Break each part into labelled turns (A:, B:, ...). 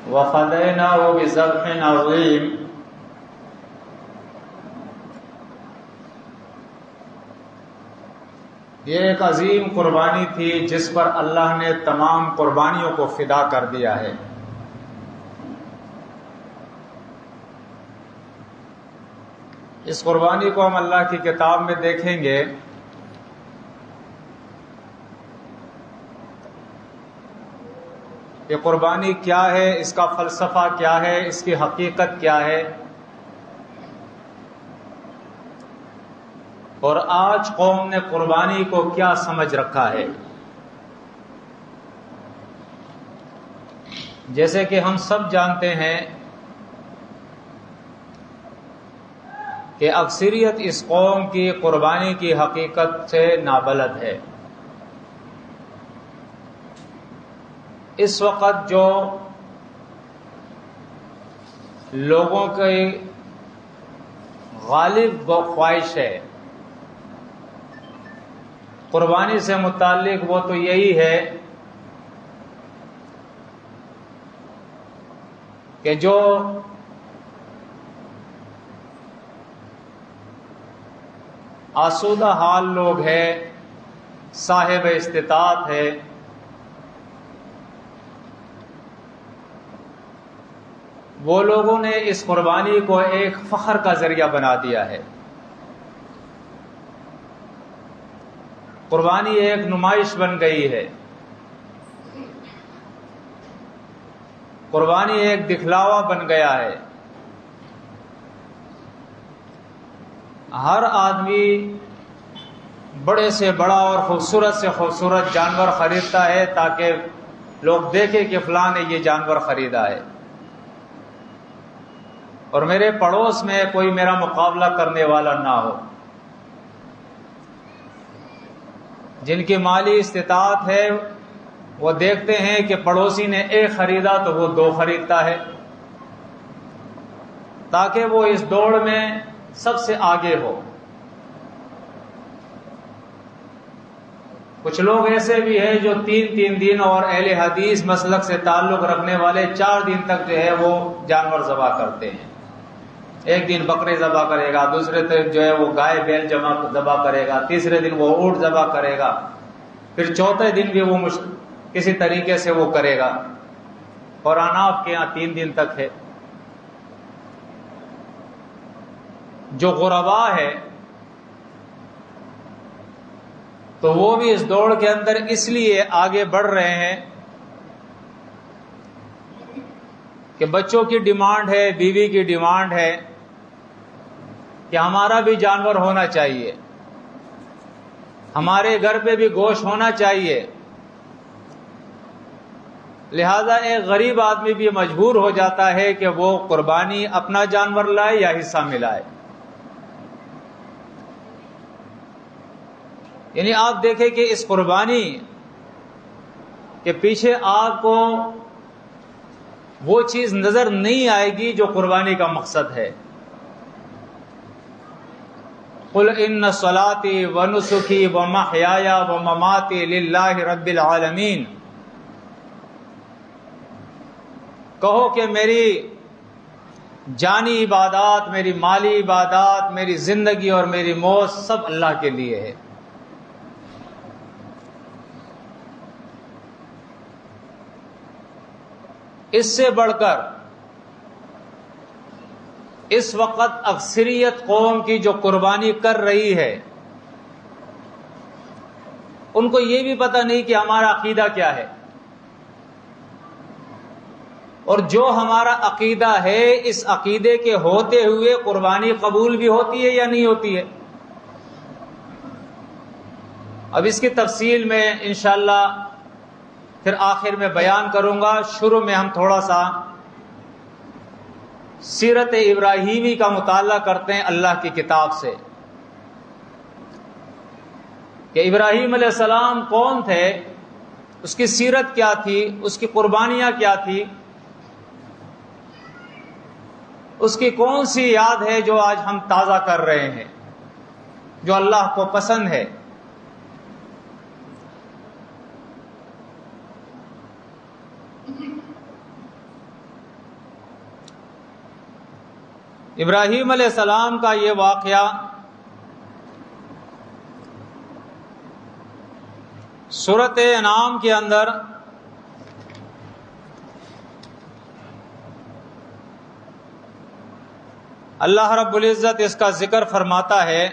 A: وَفَدَيْنَاهُ بِذَبْحٍ عَظِيمٍ۔ یہ ایک عظیم قربانی تھی جس پر اللہ نے تمام قربانیوں کو فدا کر دیا ہے۔ اس قربانی کو ہم اللہ کی کتاب میں دیکھیں گے۔ یہ قربانی کیا ہے، اس کا فلسفہ کیا ہے، اس کی حقیقت کیا ہے، اور آج قوم نے قربانی کو کیا سمجھ رکھا ہے۔ جیسے کہ ہم سب جانتے ہیں کہ اکثریت اس قوم کی قربانی کی حقیقت سے نابلد ہے۔ اس وقت جو لوگوں کی غالب خواہش ہے قربانی سے متعلق، وہ تو یہی ہے کہ جو آسودہ حال لوگ ہیں، صاحب استطاعت ہے، وہ لوگوں نے اس قربانی کو ایک فخر کا ذریعہ بنا دیا ہے۔ قربانی ایک نمائش بن گئی ہے، قربانی ایک دکھلاوا بن گیا ہے۔ ہر آدمی بڑے سے بڑا اور خوبصورت سے خوبصورت جانور خریدتا ہے تاکہ لوگ دیکھیں کہ فلاں نے یہ جانور خریدا ہے، اور میرے پڑوس میں کوئی میرا مقابلہ کرنے والا نہ ہو۔ جن کی مالی استطاعت ہے وہ دیکھتے ہیں کہ پڑوسی نے ایک خریدا تو وہ دو خریدتا ہے، تاکہ وہ اس دوڑ میں سب سے آگے ہو۔ کچھ لوگ ایسے بھی ہیں جو تین دن اور اہل حدیث مسلک سے تعلق رکھنے والے 4 دن تک جو ہے وہ جانور ذبح کرتے ہیں۔ ایک دن بکرے ذبح کرے گا، دوسرے دن جو ہے وہ گائے بیل ذبح کرے گا، تیسرے دن وہ اونٹ ذبح کرے گا، پھر چوتھے دن بھی وہ کسی طریقے سے وہ کرے گا، اور اناف کے یہاں 3 دن تک ہے۔ جو غربا ہے تو وہ بھی اس دوڑ کے اندر اس لیے آگے بڑھ رہے ہیں کہ بچوں کی ڈیمانڈ ہے، بیوی کی ڈیمانڈ ہے کہ ہمارا بھی جانور ہونا چاہیے، ہمارے گھر پہ بھی گوشت ہونا چاہیے۔ لہذا ایک غریب آدمی بھی مجبور ہو جاتا ہے کہ وہ قربانی اپنا جانور لائے یا حصہ ملائے۔ یعنی آپ دیکھیں کہ اس قربانی کے پیچھے آپ کو وہ چیز نظر نہیں آئے گی جو قربانی کا مقصد ہے۔ قل ان صلاتي ونسكي ومحياي ومماتي لله رب العالمین، کہو کہ میری جانی عبادات، میری مالی عبادات، میری زندگی اور میری موت سب اللہ کے لیے ہے۔ اس سے بڑھ کر اس وقت اکثریت قوم کی جو قربانی کر رہی ہے، ان کو یہ بھی پتہ نہیں کہ ہمارا عقیدہ کیا ہے، اور جو ہمارا عقیدہ ہے اس عقیدے کے ہوتے ہوئے قربانی قبول بھی ہوتی ہے یا نہیں ہوتی ہے۔ اب اس کی تفصیل میں انشاءاللہ پھر آخر میں بیان کروں گا۔ شروع میں ہم تھوڑا سا سیرت ابراہیمی کا مطالعہ کرتے ہیں اللہ کی کتاب سے، کہ ابراہیم علیہ السلام کون تھے، اس کی سیرت کیا تھی، اس کی قربانیاں کیا تھی، اس کی کون سی یاد ہے جو آج ہم تازہ کر رہے ہیں، جو اللہ کو پسند ہے۔ ابراہیم علیہ السلام کا یہ واقعہ سورۃ انعام کے اندر اللہ رب العزت اس کا ذکر فرماتا ہے،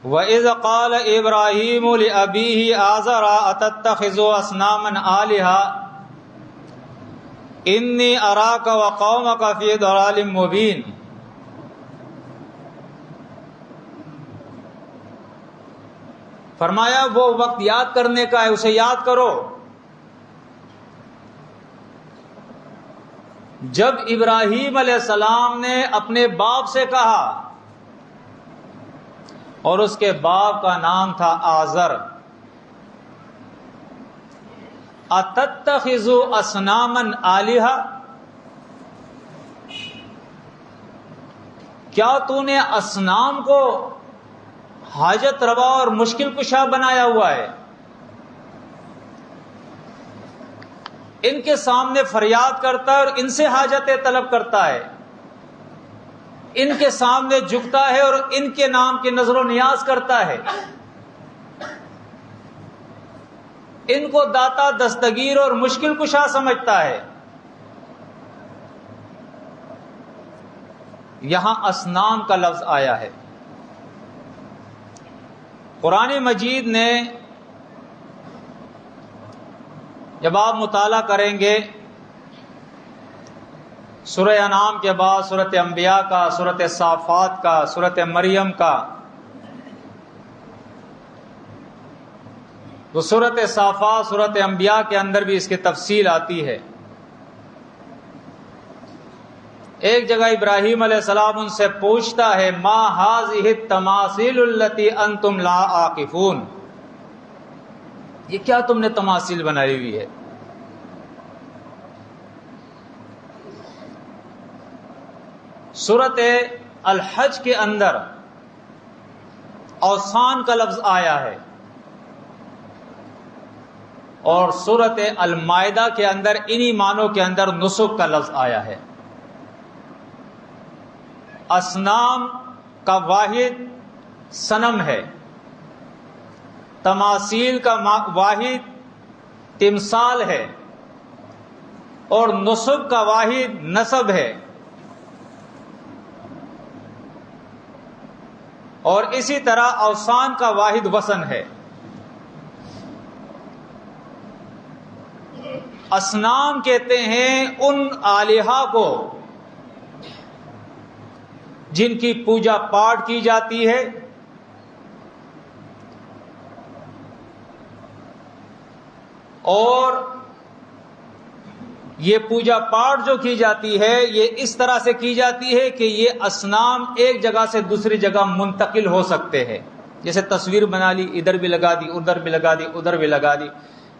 A: وَإِذْ قَالَ إِبْرَاهِيمُ لِأَبِيهِ آزَرَ أَتَتَّخِذُ أَصْنَامًا آلِهَةً إِنِّي أَرَاكَ وَقَوْمَكَ فِي ضَلَالٍ مُبِينٍ۔ فرمایا وہ وقت یاد کرنے کا ہے، اسے یاد کرو جب ابراہیم علیہ السلام نے اپنے باپ سے کہا، اور اس کے باپ کا نام تھا آزر، اتتخذ اصناما آلہہ، کیا تو نے اصنام کو حاجت روا اور مشکل کشا بنایا ہوا ہے؟ ان کے سامنے فریاد کرتا ہے اور ان سے حاجتیں طلب کرتا ہے، ان کے سامنے جھکتا ہے اور ان کے نام کی نظر و نیاز کرتا ہے، ان کو داتا دستگیر اور مشکل کشا سمجھتا ہے۔ یہاں اصنام کا لفظ آیا ہے۔ قرآن مجید نے جب آپ مطالعہ کریں گے سورہ انعام کے بعد سورۃ انبیاء کا، سورۃ صافات کا، سورۃ مریم کا، تو سورۃ صافات، سورۃ انبیاء کے اندر بھی اس کی تفصیل آتی ہے۔ ایک جگہ ابراہیم علیہ السلام ان سے پوچھتا ہے، ما هذه التماثيل التي انتم لا عاقفون، یہ کیا تم نے تماثیل بنائی ہوئی ہے؟ سورۃ الحج کے اندر اوثان کا لفظ آیا ہے، اور سورۃ المائدہ کے اندر انہی معنوں کے اندر نسک کا لفظ آیا ہے۔ اصنام کا واحد صنم ہے، تماثیل کا واحد تمثال ہے، اور نسب کا واحد نسب ہے، اور اسی طرح اوثان کا واحد وزن ہے۔ اصنام کہتے ہیں ان آلہہ کو جن کی پوجا پاٹ کی جاتی ہے، اور یہ پوجا پاٹ جو کی جاتی ہے یہ اس طرح سے کی جاتی ہے کہ یہ اصنام ایک جگہ سے دوسری جگہ منتقل ہو سکتے ہیں۔ جیسے تصویر بنا لی، ادھر بھی لگا دی، ادھر بھی لگا دی، ادھر بھی لگا دی،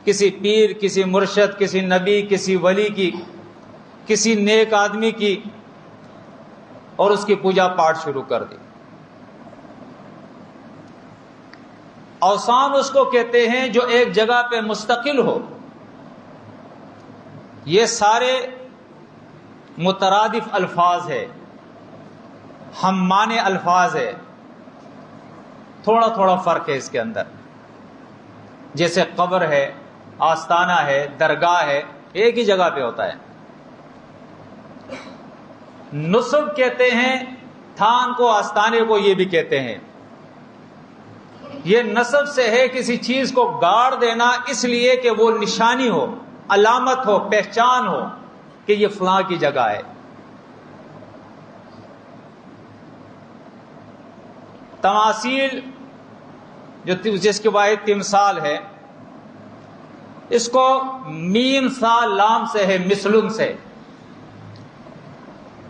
A: کسی پیر، کسی مرشد، کسی نبی، کسی ولی کی، کسی نیک آدمی کی، اور اس کی پوجا پاٹ شروع کر دی۔ اوثان اس کو کہتے ہیں جو ایک جگہ پہ مستقل ہو۔ یہ سارے مترادف الفاظ ہے، ہم معنی الفاظ ہے، تھوڑا تھوڑا فرق ہے اس کے اندر۔ جیسے قبر ہے، آستانہ ہے، درگاہ ہے، ایک ہی جگہ پہ ہوتا ہے۔ نصب کہتے ہیں تھان کو، آستانے کو یہ بھی کہتے ہیں۔ یہ نصب سے ہے کسی چیز کو گاڑ دینا، اس لیے کہ وہ نشانی ہو، علامت ہو، پہچان ہو کہ یہ فلاں کی جگہ ہے۔ تماثیل جس کے واحد تمثال ہے، اس کو میم سا لام سے ہے، مثلن سے۔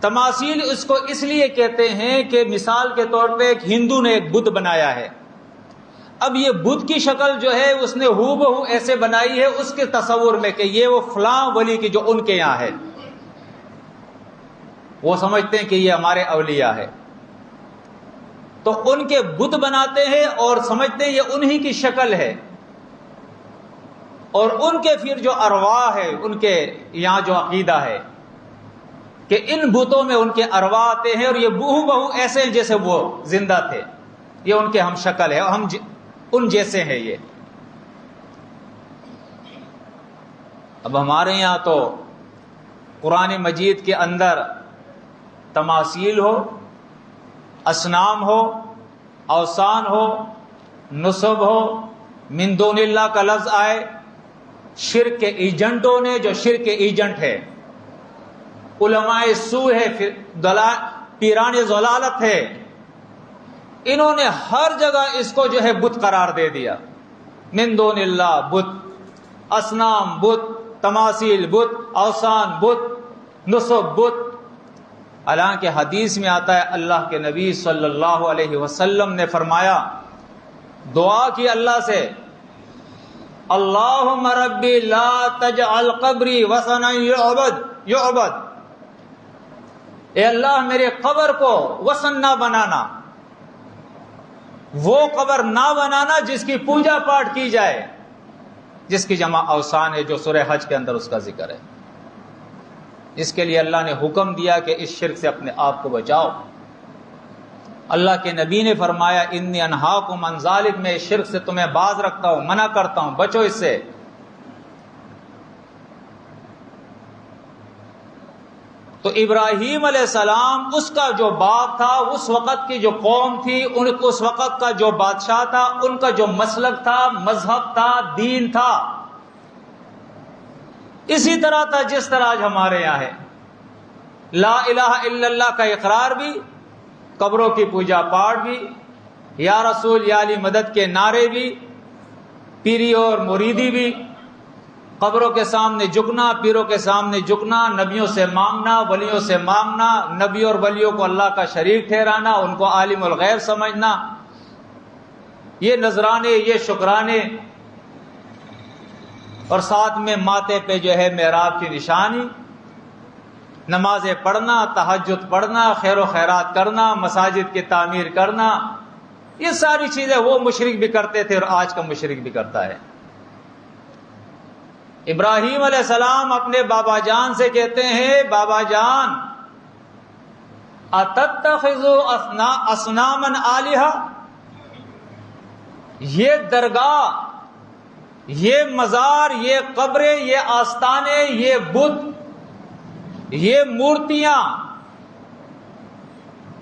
A: تماثیل اس کو اس لیے کہتے ہیں کہ مثال کے طور پہ ایک ہندو نے ایک بت بنایا ہے، اب یہ بت کی شکل جو ہے اس نے ہو بہو ایسے بنائی ہے اس کے تصور میں کہ یہ وہ فلاں ولی کی جو ان کے یہاں ہے، وہ سمجھتے ہیں کہ یہ ہمارے اولیاء ہے، تو ان کے بت بناتے ہیں اور سمجھتے ہیں یہ انہی کی شکل ہے، اور ان کے پھر جو ارواح ہے، ان کے یہاں جو عقیدہ ہے کہ ان بتوں میں ان کے ارواح آتے ہیں اور یہ بہو بہو ایسے ہیں جیسے وہ زندہ تھے، یہ ان کے ہم شکل ہے، ہم ان جیسے ہیں یہ۔ اب ہمارے یہاں تو قرآن مجید کے اندر تماثیل ہو، اصنام ہو، اوثان ہو، نصب ہو، من دون اللہ کا لفظ آئے، شرک کے ایجنٹوں نے جو شرک کے ایجنٹ ہے، علماء سو ہے، پیران ضلالت ہے، انہوں نے ہر جگہ اس کو جو ہے بت قرار دے دیا۔ من دون اللہ بت، اصنام بت، تماثیل بت، اوثان بت، نصب بت۔ حالانکہ حدیث میں آتا ہے اللہ کے نبی صلی اللہ علیہ وسلم نے فرمایا، دعا کی اللہ سے، اللہم ربی لا تجعل قبری وثنا یعبد، اے اللہ میرے قبر کو وثن نہ بنانا، وہ قبر نہ بنانا جس کی پوجا پاٹ کی جائے، جس کی جمع اوثان ہے، جو سورہ حج کے اندر اس کا ذکر ہے۔ اس کے لیے اللہ نے حکم دیا کہ اس شرک سے اپنے آپ کو بچاؤ۔ اللہ کے نبی نے فرمایا، انی انہاکم عن ذالک، میں اس شرک سے تمہیں باز رکھتا ہوں، منع کرتا ہوں، بچو اس سے۔ تو ابراہیم علیہ السلام، اس کا جو باپ تھا، اس وقت کی جو قوم تھی، اس وقت کا جو بادشاہ تھا، ان کا جو مسلک تھا، مذہب تھا، دین تھا، اسی طرح تھا جس طرح آج ہمارے یہاں ہے۔ لا الہ الا اللہ کا اقرار بھی، قبروں کی پوجا پاٹ بھی، یا رسول یا علی مدد کے نعرے بھی، پیری اور مریدی بھی، قبروں کے سامنے جھکنا، پیروں کے سامنے جھکنا، نبیوں سے مانگنا، ولیوں سے مانگنا، نبی اور ولیوں کو اللہ کا شریک ٹھہرانا، ان کو عالم الغیب سمجھنا، یہ نذرانے، یہ شکرانے، اور ساتھ میں ماتھے پہ جو ہے محراب کی نشانی، نمازیں پڑھنا، تہجد پڑھنا، خیر و خیرات کرنا، مساجد کی تعمیر کرنا، یہ ساری چیزیں وہ مشرک بھی کرتے تھے اور آج کا مشرک بھی کرتا ہے۔ ابراہیم علیہ السلام اپنے بابا جان سے کہتے ہیں، بابا جان اتتخذوا اصناما آلہہ، یہ درگاہ، یہ مزار، یہ قبریں، یہ آستانے، یہ بت، یہ مورتیاں،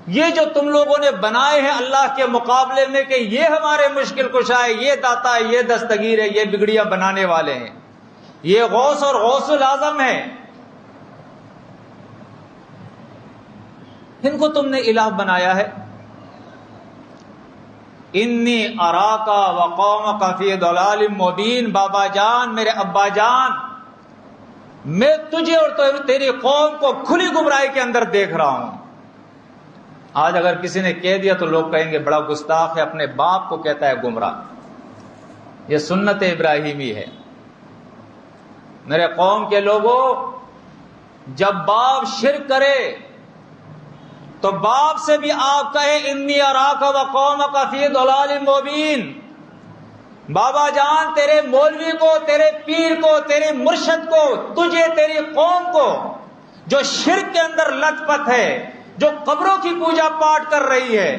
A: یہ جو تم لوگوں نے بنائے ہیں اللہ کے مقابلے میں کہ یہ ہمارے مشکل کشا ہے، یہ داتا ہے، یہ دستگیر ہے، یہ بگڑیاں بنانے والے ہیں، یہ غوث اور غوث العظم ہے، ان کو تم نے الہ بنایا ہے۔ انی اراکا وقومک فی ضلال مبین، بابا جان، میرے ابا جان، میں تجھے اور تیری قوم کو کھلی گمراہی کے اندر دیکھ رہا ہوں۔ آج اگر کسی نے کہہ دیا تو لوگ کہیں گے بڑا گستاخ ہے، اپنے باپ کو کہتا ہے گمراہ۔ یہ سنت ابراہیمی ہے۔ میرے قوم کے لوگوں، جب باپ شرک کرے تو باپ سے بھی آپ کہیں انی اراک وقومک فی ضلال مبین، بابا جان تیرے مولوی کو، تیرے پیر کو، تیرے مرشد کو، تجھے، تیری قوم کو جو شرک کے اندر لت پت ہے، جو قبروں کی پوجا پاٹ کر رہی ہے،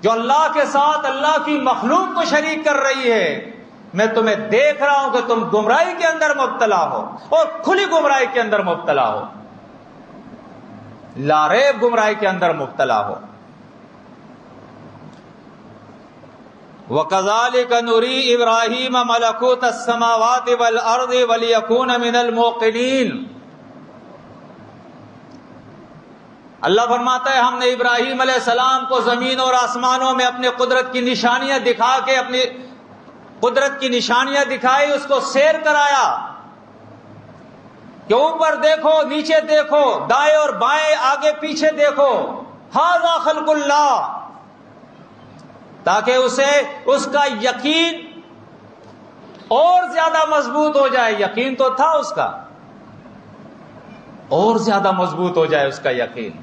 A: جو اللہ کے ساتھ اللہ کی مخلوق کو شریک کر رہی ہے، میں تمہیں دیکھ رہا ہوں کہ تم گمراہی کے اندر مبتلا ہو اور کھلی گمراہی کے اندر مبتلا ہو، لا ریب گمراہی کے اندر مبتلا ہو۔ وَكَذَلِكَ نُرِي إِبْرَاهِيمَ مَلَكُوتَ السَّمَاوَاتِ وَالْأَرْضِ وَلِيَكُونَ مِنَ الْمُوقِنِينَ۔ اللہ فرماتا ہے ہم نے ابراہیم علیہ السلام کو زمین اور آسمانوں میں اپنے قدرت کی نشانیاں دکھا کے، اپنی قدرت کی نشانیاں دکھائی، اس کو سیر کرایا کہ اوپر دیکھو، نیچے دیکھو، دائیں اور بائیں، آگے پیچھے دیکھو، ھذا خلق اللہ، تاکہ اسے اس کا یقین اور زیادہ مضبوط ہو جائے۔ یقین تو تھا اس کا، اور زیادہ مضبوط ہو جائے اس کا یقین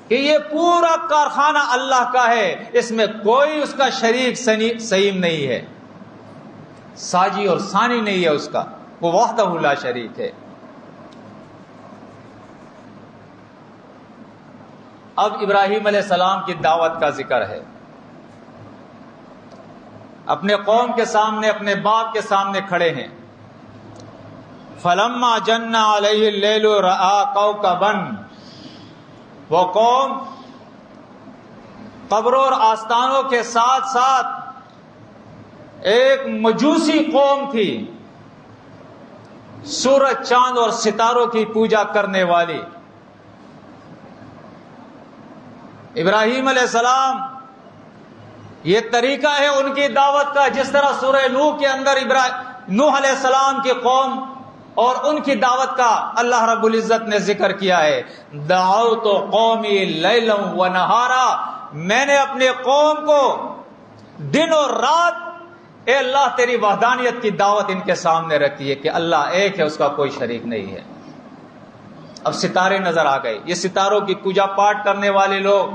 A: کہ یہ پورا کارخانہ اللہ کا ہے، اس میں کوئی اس کا شریک سہیم نہیں ہے، ساجی اور ثانی نہیں ہے اس کا، وہ وحدہ لا شریک ہے۔ اب ابراہیم علیہ السلام کی دعوت کا ذکر ہے. اپنے قوم کے سامنے، اپنے باپ کے سامنے کھڑے ہیں. فلما جن علیہ اللیل رأى کوکبا، وہ قوم قبروں اور آستانوں کے ساتھ ساتھ ایک مجوسی قوم تھی، سورج، چاند اور ستاروں کی پوجا کرنے والی. ابراہیم علیہ السلام، یہ طریقہ ہے ان کی دعوت کا، جس طرح سورہ نوح کے اندر نوح علیہ السلام کی قوم اور ان کی دعوت کا اللہ رب العزت نے ذکر کیا ہے. دعوت قومی لیلا و نہارا، میں نے اپنے قوم کو دن اور رات، اے اللہ تیری وحدانیت کی دعوت ان کے سامنے رکھی ہے کہ اللہ ایک ہے، اس کا کوئی شریک نہیں ہے. اب ستارے نظر آ گئے، یہ ستاروں کی پوجا پاٹ کرنے والے لوگ.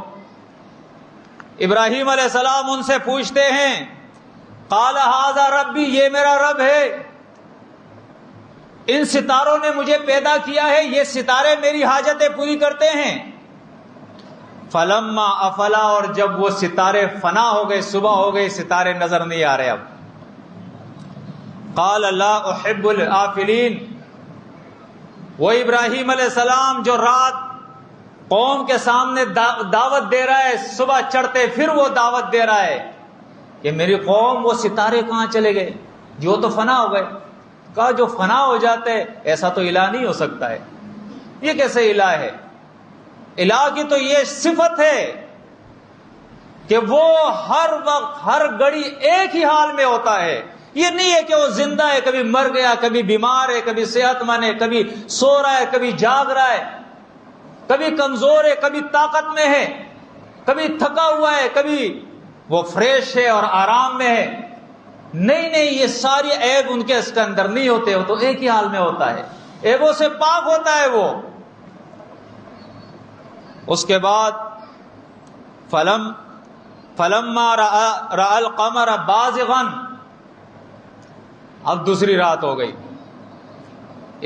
A: ابراہیم علیہ السلام ان سے پوچھتے ہیں، قال ھذا ربی، یہ میرا رب ہے، ان ستاروں نے مجھے پیدا کیا ہے، یہ ستارے میری حاجتیں پوری کرتے ہیں. فلما افلا، اور جب وہ ستارے فنا ہو گئے، صبح ہو گئی، ستارے نظر نہیں آ رہے اب. قال لا احب الآفلین، وہ ابراہیم علیہ السلام جو رات قوم کے سامنے دعوت دے رہا ہے، صبح چڑھتے پھر وہ دعوت دے رہا ہے کہ میری قوم، وہ ستارے کہاں چلے گئے جو تو فنا ہو گئے. کہا جو فنا ہو جاتے، ایسا تو الہ نہیں ہو سکتا ہے، یہ کیسے الہ ہے؟ الہ کی تو یہ صفت ہے کہ وہ ہر وقت، ہر گھڑی ایک ہی حال میں ہوتا ہے. یہ نہیں ہے کہ وہ زندہ ہے، کبھی مر گیا، کبھی بیمار ہے، کبھی صحت مند ہے، کبھی سو رہا ہے، کبھی جاگ رہا ہے، کبھی کمزور ہے، کبھی طاقت میں ہے، کبھی تھکا ہوا ہے، کبھی وہ فریش ہے اور آرام میں ہے. نہیں نہیں، یہ ساری عیب ان کے اس کے اندر نہیں ہوتے، وہ تو ایک ہی حال میں ہوتا ہے، عیبوں سے پاک ہوتا ہے وہ. اس کے بعد فلما رأى القمر بازغا، اب دوسری رات ہو گئی.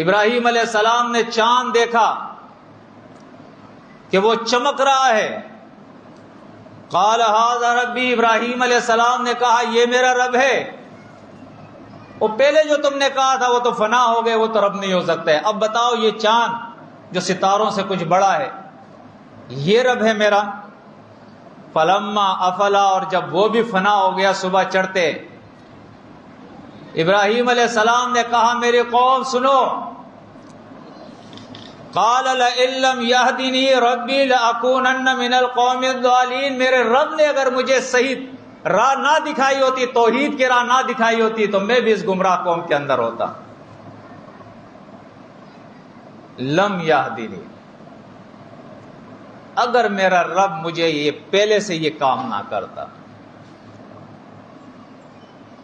A: ابراہیم علیہ السلام نے چاند دیکھا کہ وہ چمک رہا ہے. قال ھذا ربی، ابراہیم علیہ السلام نے کہا یہ میرا رب ہے. وہ پہلے جو تم نے کہا تھا وہ تو فنا ہو گئے، وہ تو رب نہیں ہو سکتا ہے. اب بتاؤ یہ چاند جو ستاروں سے کچھ بڑا ہے، یہ رب ہے میرا. فلما افلا، اور جب وہ بھی فنا ہو گیا صبح چڑھتے، ابراہیم علیہ السلام نے کہا میری قوم سنو. قال لئن لم يهدني ربي لأكونن من القوم الضالين، میرے رب نے اگر مجھے صحیح راہ نہ دکھائی ہوتی، توحید کی راہ نہ دکھائی ہوتی، تو میں بھی اس گمراہ قوم کے اندر ہوتا. لم يهدني، اگر میرا رب مجھے یہ پہلے سے یہ کام نہ کرتا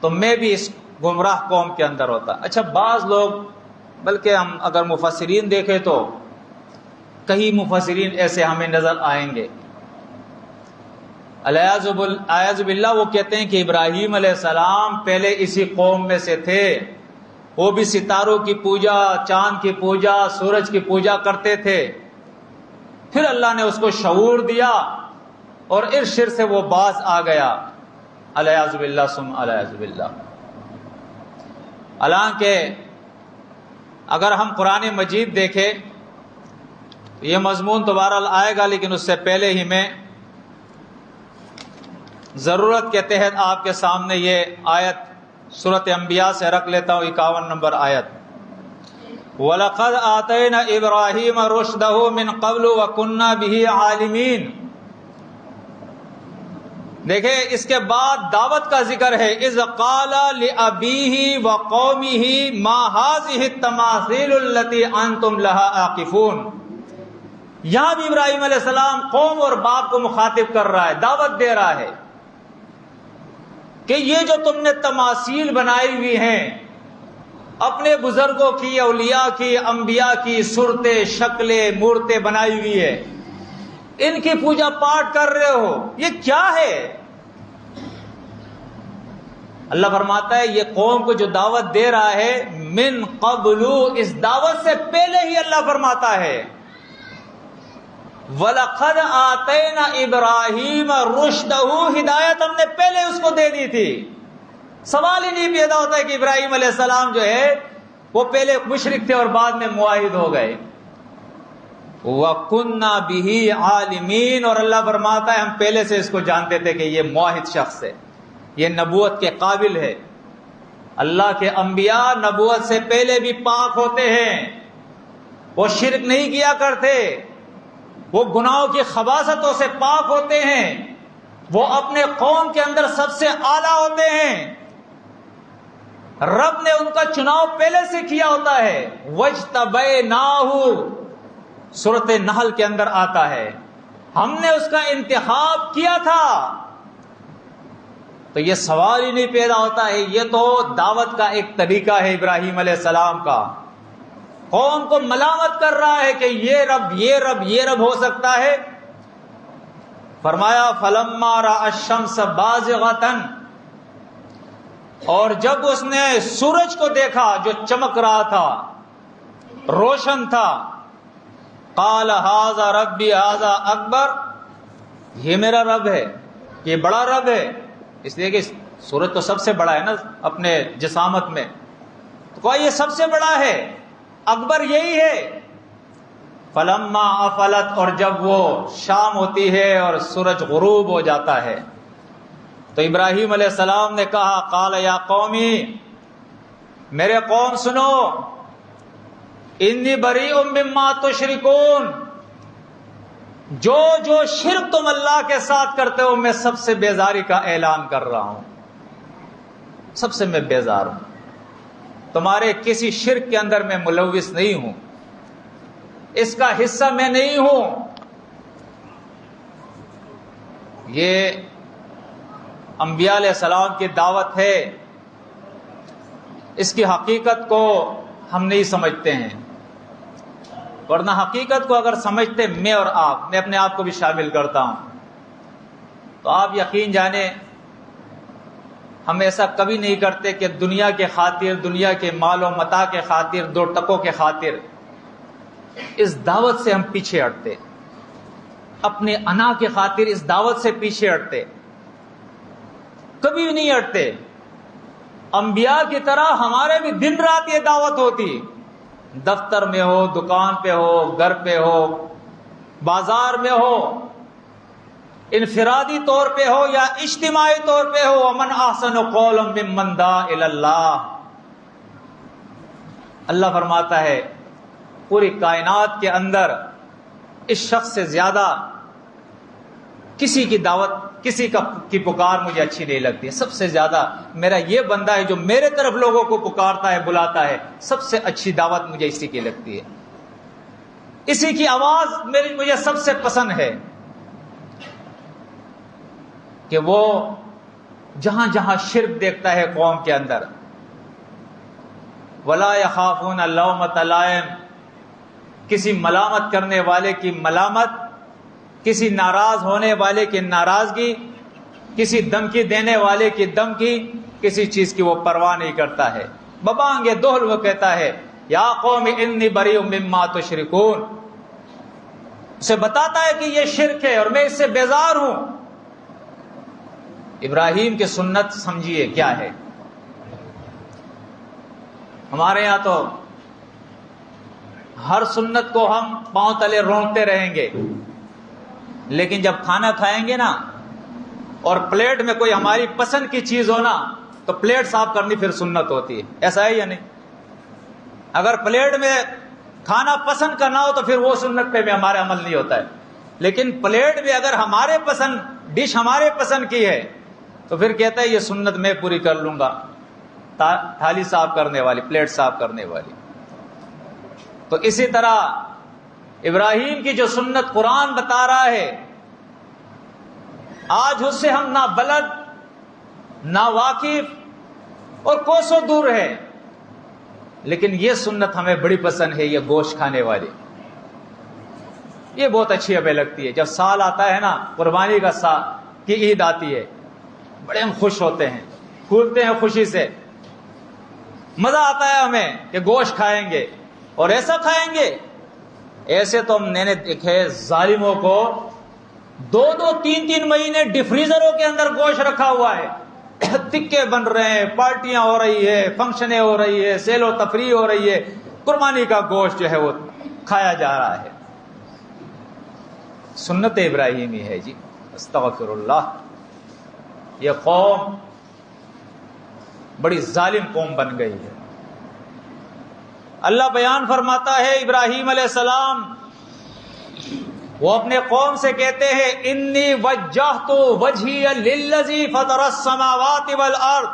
A: تو میں بھی اس گمراہ قوم کے اندر ہوتا. اچھا، بعض لوگ، بلکہ ہم اگر مفسرین دیکھیں تو کئی مفسرین ایسے ہمیں نظر آئیں گے، اعوذ باللہ، وہ کہتے ہیں کہ ابراہیم علیہ السلام پہلے اسی قوم میں سے تھے، وہ بھی ستاروں کی پوجا، چاند کی پوجا، سورج کی پوجا کرتے تھے. پھر اللہ نے اس کو شعور دیا اور اس شر سے وہ باز آ گیا. اعوذ باللہ ثم اعوذ باللہ. حالانکہ اگر ہم قرآن مجید دیکھیں، یہ مضمون تو بہرحال آئے گا، لیکن اس سے پہلے ہی میں ضرورت کے تحت آپ کے سامنے یہ آیت سورۃ انبیاء سے رکھ لیتا ہوں، 51 نمبر آیت. وَلَقَدْ آتَيْنَا إِبْرَاهِيمَ رُشْدَهُ مِنْ قَبْلُ وَكُنَّا بِهِ عَالِمِينَ. دیکھیں اس کے بعد دعوت کا ذکر ہے. اذ قال لأبیہ وقومہ ما هذه التماثیل التي انتم لها عاکفون. یہاں بھی ابراہیم علیہ السلام قوم اور باپ کو مخاطب کر رہا ہے، دعوت دے رہا ہے کہ یہ جو تم نے تماثیل بنائی ہوئی ہیں، اپنے بزرگوں کی، اولیاء کی، انبیاء کی صورتیں، شکلیں، مورتیں بنائی ہوئی ہے، ان کی پوجا پاٹ کر رہے ہو، یہ کیا ہے؟ اللہ فرماتا ہے یہ قوم کو جو دعوت دے رہا ہے، من قبل، اس دعوت سے پہلے ہی اللہ فرماتا ہے وَلَقَدْ آتَيْنَا إِبْرَاهِيمَ رُشْدَهُ، ہدایت ہم نے پہلے اس کو دے دی تھی. سوال ہی نہیں پیدا ہوتا ہے کہ ابراہیم علیہ السلام جو ہے وہ پہلے مشرک تھے اور بعد میں موحد ہو گئے. وَكُنَّا بِهِ عَالِمِينَ، اور اللہ فرماتا ہے ہم پہلے سے اس کو جانتے تھے کہ یہ موحد شخص ہے، یہ نبوت کے قابل ہے. اللہ کے انبیاء نبوت سے پہلے بھی پاک ہوتے ہیں، وہ شرک نہیں کیا کرتے، وہ گناہوں کی خباثتوں سے پاک ہوتے ہیں، وہ اپنے قوم کے اندر سب سے اعلیٰ ہوتے ہیں. رب نے ان کا چناؤ پہلے سے کیا ہوتا ہے. وَاجْتَبَيْنَاهُ سورۃ نحل کے اندر آتا ہے، ہم نے اس کا انتخاب کیا تھا. تو یہ سوال ہی نہیں پیدا ہوتا ہے. یہ تو دعوت کا ایک طریقہ ہے ابراہیم علیہ السلام کا. قوم کو ملامت کر رہا ہے کہ یہ رب یہ رب یہ رب ہو سکتا ہے. فرمایا فَلَمَّا رَأَى الشَّمْسَ بَازِغَةً، اور جب اس نے سورج کو دیکھا جو چمک رہا تھا، روشن تھا، قال هذا ربی هذا اکبر، یہ میرا رب ہے، یہ بڑا رب ہے. اس لیے کہ سورج تو سب سے بڑا ہے نا اپنے جسامت میں، تو کہا یہ سب سے بڑا ہے، اکبر یہی ہے. فلما افلت، اور جب وہ شام ہوتی ہے اور سورج غروب ہو جاتا ہے تو ابراہیم علیہ السلام نے کہا قال یا قومی، میرے قوم سنو، انی بریء مما تشرکون، جو جو شرک تم اللہ کے ساتھ کرتے ہو میں سب سے بیزاری کا اعلان کر رہا ہوں، سب سے میں بیزار ہوں. تمہارے کسی شرک کے اندر میں ملوث نہیں ہوں، اس کا حصہ میں نہیں ہوں. یہ انبیاء علیہ السلام کی دعوت ہے، اس کی حقیقت کو ہم نہیں سمجھتے ہیں، ورنہ حقیقت کو اگر سمجھتے میں اور آپ، میں اپنے آپ کو بھی شامل کرتا ہوں، تو آپ یقین جانیں ہم ایسا کبھی نہیں کرتے کہ دنیا کے خاطر، دنیا کے مال و متاع کے خاطر، دو ٹکوں کے خاطر اس دعوت سے ہم پیچھے ہٹتے، اپنے انا کے خاطر اس دعوت سے پیچھے ہٹتے، کبھی بھی نہیں ہٹتے. انبیاء کی طرح ہمارے بھی دن رات یہ دعوت ہوتی، دفتر میں ہو، دکان پہ ہو، گھر پہ ہو، بازار میں ہو، انفرادی طور پہ ہو یا اجتماعی طور پہ ہو. ومن احسن قولا ممن دعا الی اللہ، اللہ فرماتا ہے پوری کائنات کے اندر اس شخص سے زیادہ کسی کی دعوت، کسی کی پکار مجھے اچھی نہیں لگتی ہے. سب سے زیادہ میرا یہ بندہ ہے جو میرے طرف لوگوں کو پکارتا ہے، بلاتا ہے، سب سے اچھی دعوت مجھے اسی کی لگتی ہے، اسی کی آواز مجھے سب سے پسند ہے. کہ وہ جہاں جہاں شرک دیکھتا ہے قوم کے اندر، ولا یخافون لومۃ لائم، کسی ملامت کرنے والے کی ملامت، کسی ناراض ہونے والے کی ناراضگی، کسی دھمکی دینے والے کی دھمکی، کسی چیز کی وہ پرواہ نہیں کرتا ہے. ببانگ دوہل وہ کہتا ہے یا قوم انی بریء مما تشرکون، اسے بتاتا ہے کہ یہ شرک ہے اور میں اس سے بیزار ہوں. ابراہیم کی سنت سمجھیے کیا ہے. ہمارے یہاں تو ہر سنت کو ہم پاؤں تلے رونگتے رہیں گے، لیکن جب کھانا کھائیں گے نا اور پلیٹ میں کوئی ہماری پسند کی چیز ہو نا تو پلیٹ صاف کرنی پھر سنت ہوتی ہے. ایسا ہے یا نہیں؟ اگر پلیٹ میں کھانا پسند کرنا ہو تو پھر وہ سنت پہ بھی ہمارا عمل نہیں ہوتا ہے. لیکن پلیٹ میں اگر ہمارے پسند ڈش ہمارے پسند کی ہے تو پھر کہتا ہے یہ سنت میں پوری کر لوں گا، تھالی صاف کرنے والی، پلیٹ صاف کرنے والی. تو اسی طرح ابراہیم کی جو سنت قرآن بتا رہا ہے، آج اس سے ہم نہ بلد نہ واقف اور کوسوں دور ہے، لیکن یہ سنت ہمیں بڑی پسند ہے. یہ گوشت کھانے والی یہ بہت اچھی ہمیں لگتی ہے. جب سال آتا ہے نا، قربانی کا سال کی عید آتی ہے، بڑے ہم خوش ہوتے ہیں، پھولتے ہیں خوشی سے. مزہ آتا ہے ہمیں کہ گوشت کھائیں گے، اور ایسا کھائیں گے ایسے تو میں نے دیکھے ظالموں کو 2-2 3-3 مہینے ڈیفریزروں کے اندر گوشت رکھا ہوا ہے، تکے بن رہے ہیں، پارٹیاں ہو رہی ہے، فنکشنیں ہو رہی ہے، سیل و تفریح ہو رہی ہے، قربانی کا گوشت جو ہے وہ کھایا جا رہا ہے۔ سنت ابراہیمی ہے جی، استغفر اللہ۔ یہ قوم بڑی ظالم قوم بن گئی ہے۔ اللہ بیان فرماتا ہے ابراہیم علیہ السلام وہ اپنے قوم سے کہتے ہیں انی وجہت وجہی للذی فطر السماوات والارض،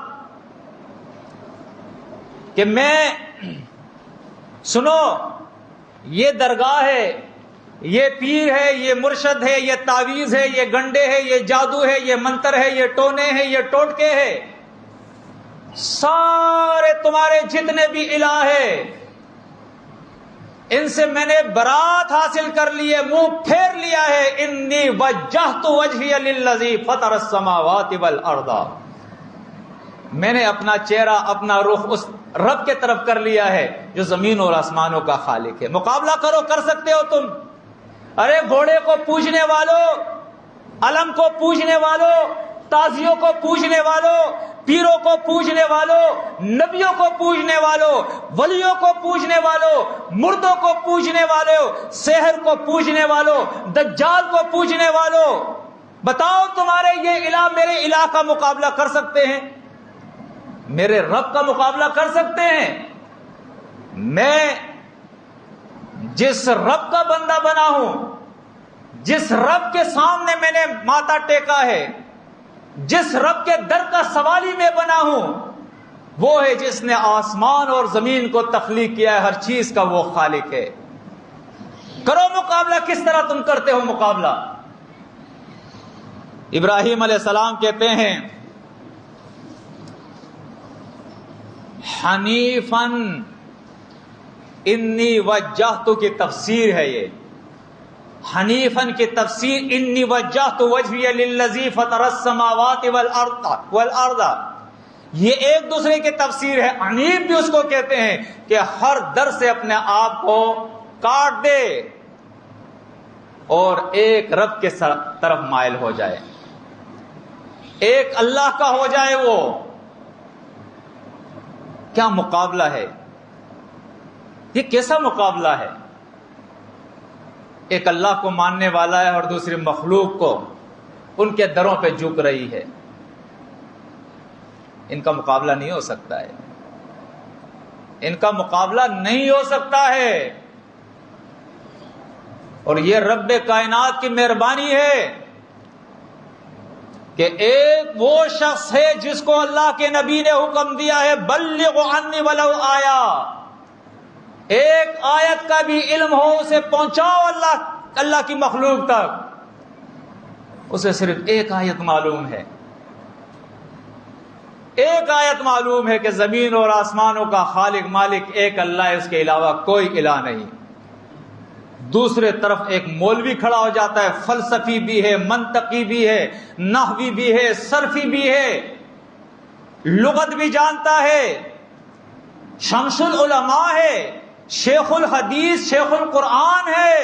A: کہ میں سنو یہ درگاہ ہے، یہ پیر ہے، یہ مرشد ہے، یہ تعویذ ہے، یہ گنڈے ہے، یہ جادو ہے، یہ منتر ہے، یہ ٹونے ہیں، یہ ٹوٹکے ہیں، سارے تمہارے جتنے بھی الہ ہیں ان سے میں نے برات حاصل کر لی ہے، منہ پھیر لیا ہے۔ انی وجہت وجہی للذی فطر السماوات والارض، میں نے اپنا چہرہ، اپنا رخ اس رب کے طرف کر لیا ہے جو زمین اور آسمانوں کا خالق ہے۔ مقابلہ کرو، کر سکتے ہو تم؟ ارے گھوڑے کو پوجنے والوں، علم کو پوجنے والوں، تازیوں کو پوجنے والوں، پیروں کو پوجنے والوں، نبیوں کو پوجنے والوں، ولیوں کو پوجنے والوں، مردوں کو پوجنے والوں، سحر کو پوجنے والوں، دجال کو پوجنے والوں، بتاؤ تمہارے یہ الہ میرے الہ کا مقابلہ کر سکتے ہیں؟ میرے رب کا مقابلہ کر سکتے ہیں؟ میں جس رب کا بندہ بنا ہوں، جس رب کے سامنے میں نے ماتھا ٹیکا ہے، جس رب کے در کا سوالی میں بنا ہوں، وہ ہے جس نے آسمان اور زمین کو تخلیق کیا ہے، ہر چیز کا وہ خالق ہے۔ کرو مقابلہ، کس طرح تم کرتے ہو مقابلہ؟ ابراہیم علیہ السلام کہتے ہیں حنیفاً انی وجہت کی تفسیر ہے یہ، حنیفاً کی تفسیر انی وجہت وجہی للذی فطر السماوات والارض، یہ ایک دوسرے کی تفسیر ہے۔ حنیف بھی اس کو کہتے ہیں کہ ہر در سے اپنے آپ کو کاٹ دے اور ایک رب کے طرف مائل ہو جائے، ایک اللہ کا ہو جائے۔ وہ کیا مقابلہ ہے؟ یہ کیسا مقابلہ ہے؟ ایک اللہ کو ماننے والا ہے اور دوسری مخلوق کو ان کے دروں پہ جھک رہی ہے، ان کا مقابلہ نہیں ہو سکتا ہے، ان کا مقابلہ نہیں ہو سکتا ہے۔ اور یہ رب کائنات کی مہربانی ہے کہ ایک وہ شخص ہے جس کو اللہ کے نبی نے حکم دیا ہے بلغ عنی ولو آیا، ایک آیت کا بھی علم ہو اسے پہنچاؤ اللہ کی مخلوق تک۔ اسے صرف ایک آیت معلوم ہے، ایک آیت معلوم ہے کہ زمین اور آسمانوں کا خالق مالک ایک اللہ ہے، اس کے علاوہ کوئی الہ نہیں۔ دوسرے طرف ایک مولوی کھڑا ہو جاتا ہے، فلسفی بھی ہے، منطقی بھی ہے، نحوی بھی ہے، صرفی بھی ہے، لغت بھی جانتا ہے، شمس العلماء ہے، شیخ الحدیث، شیخ القرآن ہے،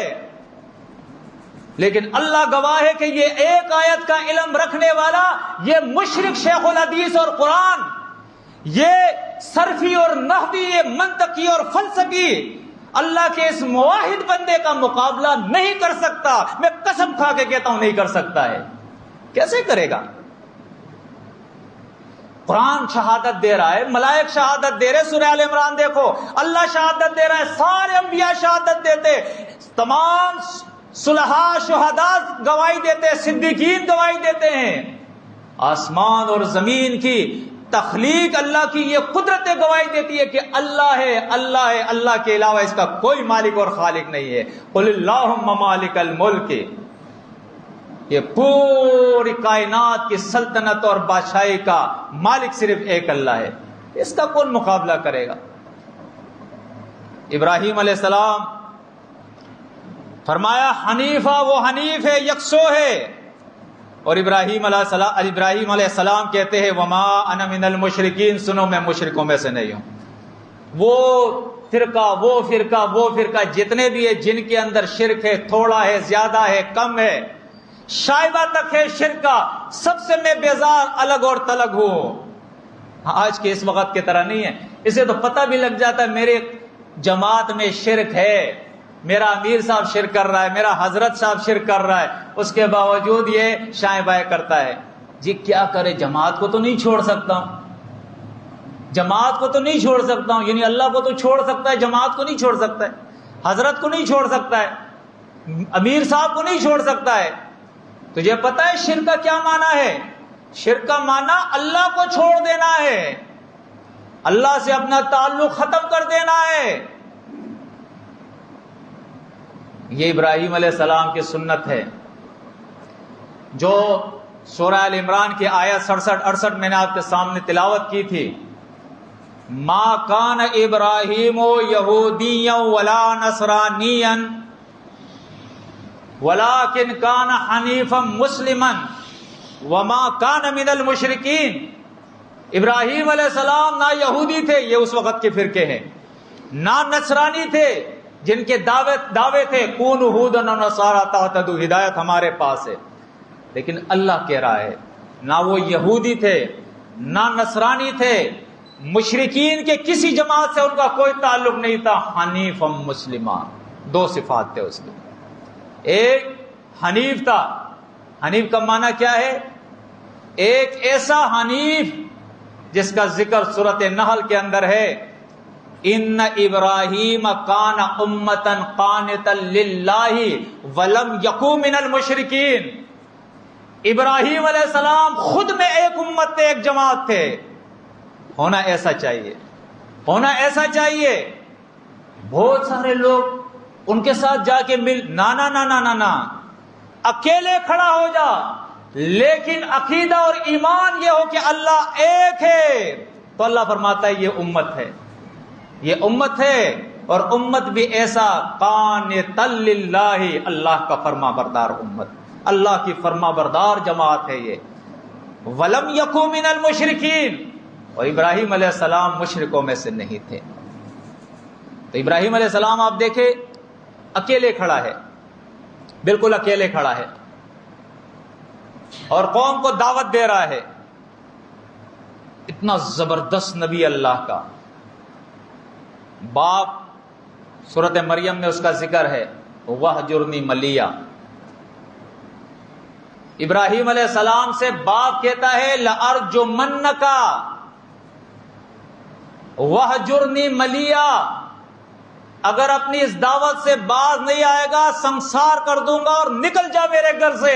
A: لیکن اللہ گواہ ہے کہ یہ ایک آیت کا علم رکھنے والا، یہ مشرک شیخ الحدیث اور قرآن، یہ صرفی اور نحوی، یہ منطقی اور فلسفی اللہ کے اس موحد بندے کا مقابلہ نہیں کر سکتا۔ میں قسم کھا کے کہتا ہوں نہیں کر سکتا ہے۔ کیسے کرے گا؟ قرآن شہادت دے رہا ہے، ملائک شہادت دے رہے، سورہ آل عمران دیکھو، اللہ شہادت دے رہا ہے، سارے انبیاء شہادت دیتے، تمام صلحاء شہداء گواہی دیتے، صدیقین گواہی دیتے ہیں۔ آسمان اور زمین کی تخلیق اللہ کی یہ قدرت گواہی دیتی ہے کہ اللہ ہے، اللہ ہے، اللہ کے علاوہ اس کا کوئی مالک اور خالق نہیں ہے۔ قل اللہم مالک الملک، یہ پوری کائنات کی سلطنت اور بادشاہی کا مالک صرف ایک اللہ ہے، اس کا کون مقابلہ کرے گا؟ ابراہیم علیہ السلام فرمایا حنیفہ، وہ حنیف ہے، یکسو ہے۔ اور ابراہیم علیہ السلام کہتے ہیں وما انا من المشرکین، سنو میں مشرکوں میں سے نہیں ہوں۔ وہ وہ فرقہ جتنے بھی ہے جن کے اندر شرک ہے، تھوڑا ہے، زیادہ ہے، کم ہے، شائبہ تک ہے شرک کا، سب سے میں بیزار الگ اور تلگ ہوں۔ آج کے اس وقت کی طرح نہیں ہے، اسے تو پتہ بھی لگ جاتا ہے میرے جماعت میں شرک ہے، میرا امیر صاحب شرک کر رہا ہے، میرا حضرت صاحب شرک کر رہا ہے، اس کے باوجود یہ شائیں بائیں کرتا ہے۔ جی کیا کرے، جماعت کو تو نہیں چھوڑ سکتا ہوں، جماعت کو تو نہیں چھوڑ سکتا ہوں، یعنی اللہ کو تو چھوڑ سکتا ہے، جماعت کو نہیں چھوڑ سکتا ہے، حضرت کو نہیں چھوڑ سکتا ہے، امیر صاحب کو نہیں چھوڑ سکتا ہے۔ تجھے پتا ہے شرک کا کیا معنی ہے؟ شرک کا معنی اللہ کو چھوڑ دینا ہے، اللہ سے اپنا تعلق ختم کر دینا ہے۔ یہ ابراہیم علیہ السلام کی سنت ہے، جو سورہ ال عمران کی آیت 67-68 میں نے آپ کے سامنے تلاوت کی تھی۔ ما کان ابراہیم یہودیا ولا نصرانیا ولکن کان حنیفا مسلما وما کان من المشرکین۔ ابراہیم علیہ السلام نہ یہودی تھے، یہ اس وقت کے فرقے ہیں، نہ نصرانی تھے جن کے دعوے تھے کونوا ھودا و نصارا تہتدوا، ہدایت ہمارے پاس ہے، لیکن اللہ کہہ رہا ہے نہ وہ یہودی تھے نہ نصرانی تھے، مشرکین کے کسی جماعت سے ان کا کوئی تعلق نہیں تھا، حنیف مسلمہ، دو صفات تھے اس کی۔ ایک حنیف تھا، حنیف کا معنی کیا ہے؟ ایک ایسا حنیف جس کا ذکر سورۃ النحل کے اندر ہے، ان ابراہیم کان امۃ قانتا للہ ولم یکن من المشرکین۔ ابراہیم علیہ السلام خود میں ایک امت تھے، ایک جماعت تھے۔ ہونا ایسا چاہیے، ہونا ایسا چاہیے۔ بہت سارے لوگ ان کے ساتھ جا کے مل، نا اکیلے کھڑا ہو جا، لیکن عقیدہ اور ایمان یہ ہو کہ اللہ ایک ہے، تو اللہ فرماتا ہے یہ امت ہے، یہ امت ہے، اور امت بھی ایسا قانتا للہ، اللہ کا فرما بردار امت، اللہ کی فرما بردار جماعت ہے یہ۔ ولم یکن من المشرکین، اور ابراہیم علیہ السلام مشرکوں میں سے نہیں تھے۔ تو ابراہیم علیہ السلام آپ دیکھیں اکیلے کھڑا ہے، بالکل اکیلے کھڑا ہے، اور قوم کو دعوت دے رہا ہے۔ اتنا زبردست نبی اللہ کا، باپ سورۃ مریم میں اس کا ذکر ہے، وَاہْجُرْنِی مَلِیًّا۔ ابراہیم علیہ السلام سے باپ کہتا ہے لَأَرْجُمَنَّکَ وَاہْجُرْنِی مَلِیًّا، اگر اپنی اس دعوت سے باز نہیں آئے گا سنسار کر دوں گا اور نکل جا میرے گھر سے۔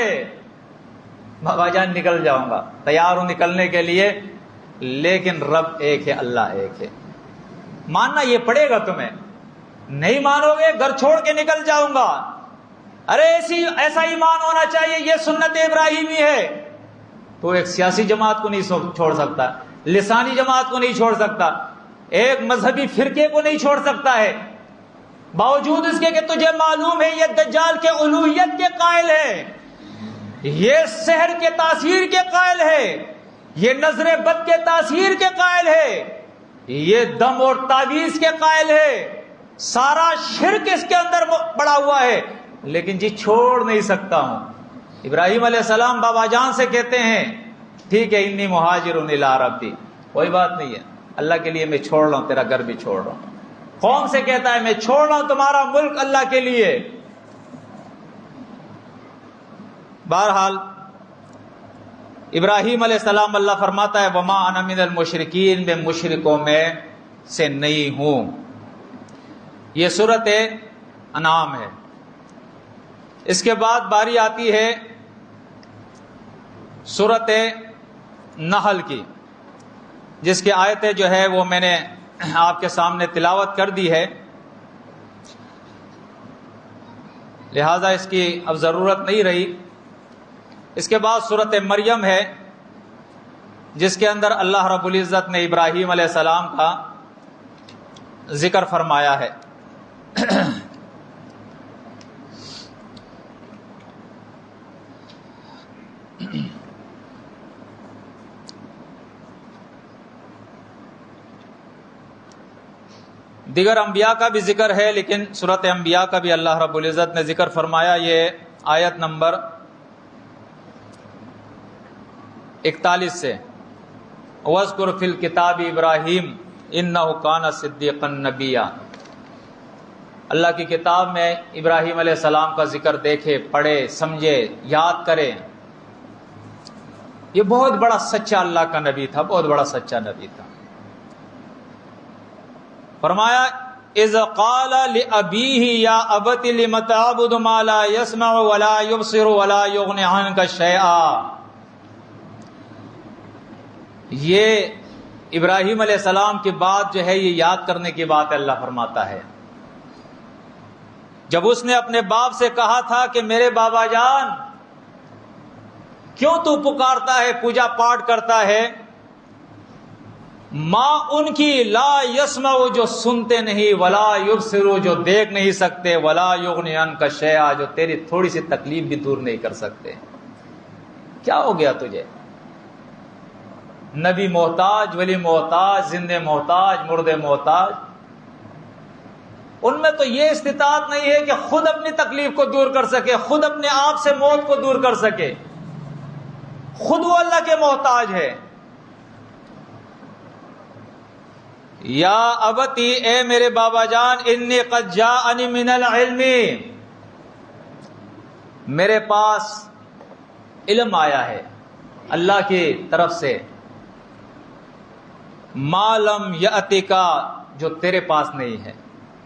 A: بابا جان نکل جاؤں گا، تیار ہوں نکلنے کے لیے، لیکن رب ایک ہے، اللہ ایک ہے، ماننا یہ پڑے گا تمہیں، نہیں مانو گے گھر چھوڑ کے نکل جاؤں گا۔ ارے ایسا ایمان ہونا چاہیے، یہ سنت ابراہیمی ہے۔ تو ایک سیاسی جماعت کو نہیں چھوڑ سکتا، لسانی جماعت کو نہیں چھوڑ سکتا، ایک مذہبی فرقے کو نہیں چھوڑ سکتا ہے، باوجود اس کے کہ تجھے معلوم ہے یہ دجال کے الوہیت کے قائل ہے، یہ سحر کے تاثیر کے قائل ہے، یہ نظر بد کے تاثیر کے قائل ہے، یہ دم اور تعویذ کے قائل ہے، سارا شرک اس کے اندر پڑا ہوا ہے، لیکن جی چھوڑ نہیں سکتا ہوں۔ ابراہیم علیہ السلام بابا جان سے کہتے ہیں ٹھیک ہے انی مہاجر الی ربی، کوئی بات نہیں ہے، اللہ کے لیے میں چھوڑ رہا ہوں، تیرا گھر بھی چھوڑ رہا ہوں۔ قوم سے کہتا ہے میں چھوڑ رہا ہوں تمہارا ملک اللہ کے لیے۔ بہرحال ابراہیم علیہ السلام، اللہ فرماتا ہے وما انا من المشرکین، میں مشرکوں میں سے نہیں ہوں۔ یہ سورۃ انعام ہے۔ اس کے بعد باری آتی ہے سورۃ نحل کی، جس کی آیتیں جو ہے وہ میں نے آپ کے سامنے تلاوت کر دی ہے، لہذا اس کی اب ضرورت نہیں رہی۔ اس کے بعد سورۃ مریم ہے، جس کے اندر اللہ رب العزت نے ابراہیم علیہ السلام کا ذکر فرمایا ہے۔ دیگر انبیاء کا بھی ذکر ہے، لیکن سورۃ انبیاء کا بھی اللہ رب العزت نے ذکر فرمایا. یہ آیت نمبر 41 سے، وَاذْكُرْ فِي الْكِتَابِ إِبْرَاهِيمَ إِنَّهُ كَانَ صِدِّيقًا نَبِيًّا. اللہ کی کتاب میں ابراہیم علیہ السلام کا ذکر دیکھے، پڑھے، سمجھے، یاد کریں. یہ بہت بڑا سچا اللہ کا نبی تھا، بہت بڑا سچا نبی تھا. فرمایا اذ قال لأبیہ یا ابت لم تعبد ما لا يسمع ولا يبصر ولا يغني عنك شیئا. یہ ابراہیم علیہ السلام کی بات جو ہے یہ یاد کرنے کی بات اللہ فرماتا ہے. جب اس نے اپنے باپ سے کہا تھا کہ میرے بابا جان کیوں تو پکارتا ہے، پوجا پاٹ کرتا ہے، ماں ان کی لا یسمع جو سنتے نہیں، ولا یبصر جو دیکھ نہیں سکتے، ولا یغنی عنک شیئا جو تیری تھوڑی سی تکلیف بھی دور نہیں کر سکتے. کیا ہو گیا تجھے؟ نبی محتاج، ولی محتاج، زندے محتاج، مردے محتاج. ان میں تو یہ استطاعت نہیں ہے کہ خود اپنی تکلیف کو دور کر سکے، خود اپنے آپ سے موت کو دور کر سکے. خود وہ اللہ کے محتاج ہے. یا ابتی، اے میرے بابا جان، انی قد جاءنی من العلم، میرے پاس علم آیا ہے اللہ کی طرف سے، ما لم یأتک جو تیرے پاس نہیں ہے.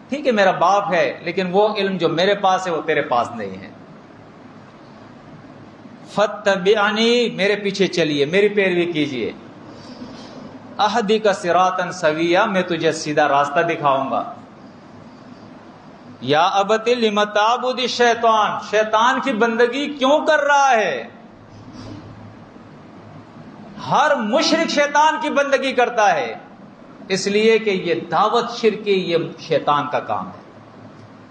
A: ٹھیک ہے میرا باپ ہے، لیکن وہ علم جو میرے پاس ہے وہ تیرے پاس نہیں ہے. فاتبعنی، میرے پیچھے چلیے، میری پیروی کیجیے. اہدک صراطا سویا، میں تجھے سیدھا راستہ دکھاؤں گا. یا ابت لم تعبد الشیطان، شیطان کی بندگی کیوں کر رہا ہے؟ ہر مشرک شیطان کی بندگی کرتا ہے، اس لیے کہ یہ دعوت شرکی یہ شیطان کا کام ہے.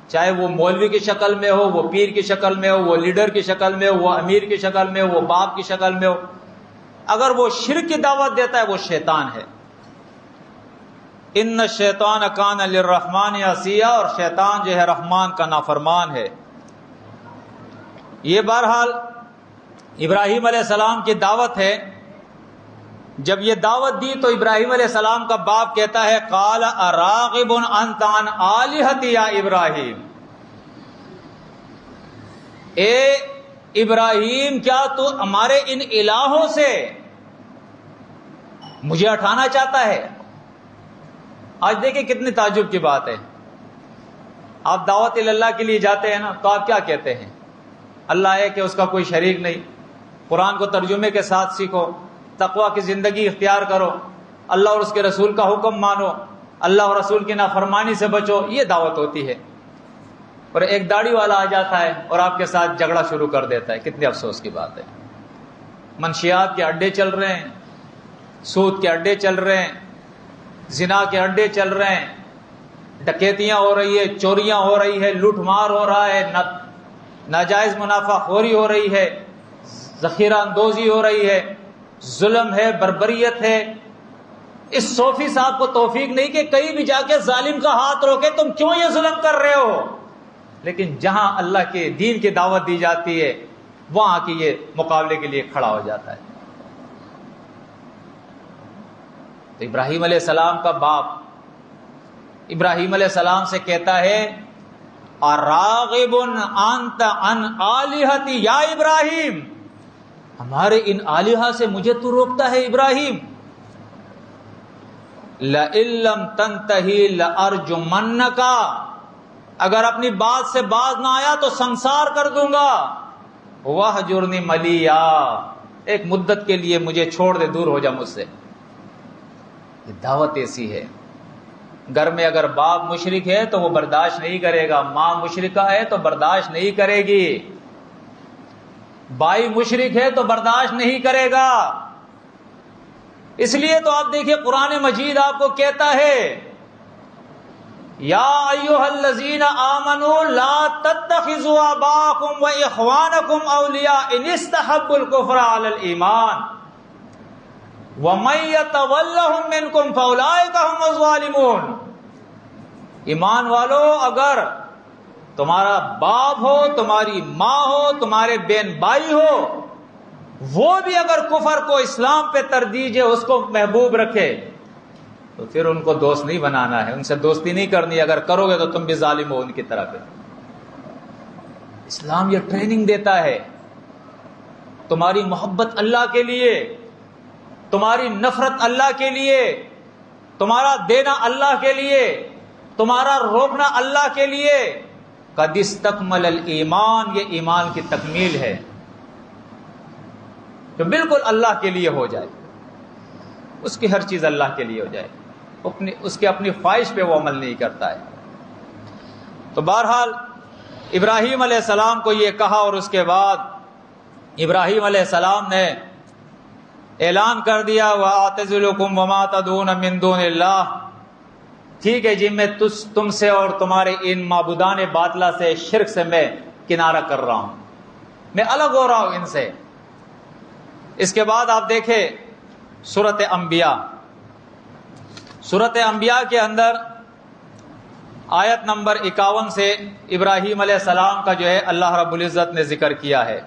A: چاہے وہ مولوی کی شکل میں ہو، وہ پیر کی شکل میں ہو، وہ لیڈر کی شکل میں ہو، وہ امیر کی شکل میں ہو، وہ باپ کی شکل میں ہو، اگر وہ شرک کی دعوت دیتا ہے وہ شیطان ہے. ان الشیطان کان للرحمن عصیا، اور شیطان جو ہے رحمان کا نافرمان ہے. یہ بہرحال ابراہیم علیہ السلام کی دعوت ہے. جب یہ دعوت دی تو ابراہیم علیہ السلام کا باپ کہتا ہے قال اراغب انت عن آلہتی یا ابراہیم، اے ابراہیم کیا تو ہمارے ان الہوں سے مجھے ہٹانا چاہتا ہے؟ آج دیکھیں کتنی تعجب کی بات ہے. آپ دعوت اللہ کے لیے جاتے ہیں نا تو آپ کیا کہتے ہیں؟ اللہ ہے کہ اس کا کوئی شریک نہیں. قرآن کو ترجمے کے ساتھ سیکھو، تقوی کی زندگی اختیار کرو، اللہ اور اس کے رسول کا حکم مانو، اللہ اور رسول کی نافرمانی سے بچو. یہ دعوت ہوتی ہے. اور ایک داڑھی والا آ جاتا ہے اور آپ کے ساتھ جھگڑا شروع کر دیتا ہے. کتنے افسوس کی بات ہے. منشیات کے اڈے چل رہے ہیں، سود کے اڈے چل رہے ہیں، زنا کے اڈے چل رہے ہیں، ڈکیتیاں ہو رہی ہے، چوریاں ہو رہی ہے، لوٹ مار ہو رہا ہے، ناجائز منافع خوری ہو رہی ہے، ذخیرہ اندوزی ہو رہی ہے، ظلم ہے، بربریت ہے. اس صوفی صاحب کو توفیق نہیں کہ کہیں بھی جا کے ظالم کا ہاتھ روکے تم کیوں یہ ظلم کر رہے ہو. لیکن جہاں اللہ کے دین کی دعوت دی جاتی ہے وہاں کی یہ مقابلے کے لیے کھڑا ہو جاتا ہے. تو ابراہیم علیہ السلام کا باپ ابراہیم علیہ السلام سے کہتا ہے اراغب انت عن آلہتی یا ابراہیم، ہمارے ان آلہہ سے مجھے تو روکتا ہے ابراہیم. لئن لم تنتہی لارجمنک، اگر اپنی بات سے باز نہ آیا تو سنسار کر دوں گا. واہجرنی ملیا، ایک مدت کے لیے مجھے چھوڑ دے، دور ہو جا مجھ سے. یہ دعوت ایسی ہے. گھر میں اگر باپ مشرک ہے تو وہ برداشت نہیں کرے گا، ماں مشرکہ ہے تو برداشت نہیں کرے گی، بھائی مشرک ہے تو برداشت نہیں کرے گا. اس لیے تو آپ دیکھیں قرآن مجید آپ کو کہتا ہے یا ایھا الذین آمنوا لا تتخذوا آباءکم واخوانکم اولیاء ان استحبوا الکفر علی الایمان ومن یتولہم منکم فاولئک ھم الظالمون. ایمان والو، اگر تمہارا باپ ہو، تمہاری ماں ہو، تمہارے بہن بھائی ہو، وہ بھی اگر کفر کو اسلام پہ ترجیح ہے، اس کو محبوب رکھے، تو پھر ان کو دوست نہیں بنانا ہے، ان سے دوستی نہیں کرنی. اگر کرو گے تو تم بھی ظالم ہو ان کی طرف. اسلام یہ ٹریننگ دیتا ہے، تمہاری محبت اللہ کے لیے، تمہاری نفرت اللہ کے لیے، تمہارا دینا اللہ کے لیے، تمہارا روکنا اللہ کے لیے. قد استکمل الایمان، یہ ایمان کی تکمیل ہے جو بالکل اللہ کے لیے ہو جائے، اس کی ہر چیز اللہ کے لیے ہو جائے، اس کے اپنی خواہش پہ وہ عمل نہیں کرتا ہے. تو بہرحال ابراہیم علیہ السلام کو یہ کہا، اور اس کے بعد ابراہیم علیہ السلام نے اعلان کر دیا وَأَعْتَزِلُكُمْ وَمَا تَدْعُونَ مِن دُونِ اللَّهِ، ٹھیک ہے جی، میں تم سے اور تمہارے ان معبودان باطلہ سے، شرک سے میں کنارہ کر رہا ہوں، میں الگ ہو رہا ہوں ان سے. اس کے بعد آپ دیکھیں سورۃ انبیاء، سورۃ انبیاء کے اندر آیت نمبر 51 سے ابراہیم علیہ السلام کا جو ہے اللہ رب العزت نے ذکر کیا ہے.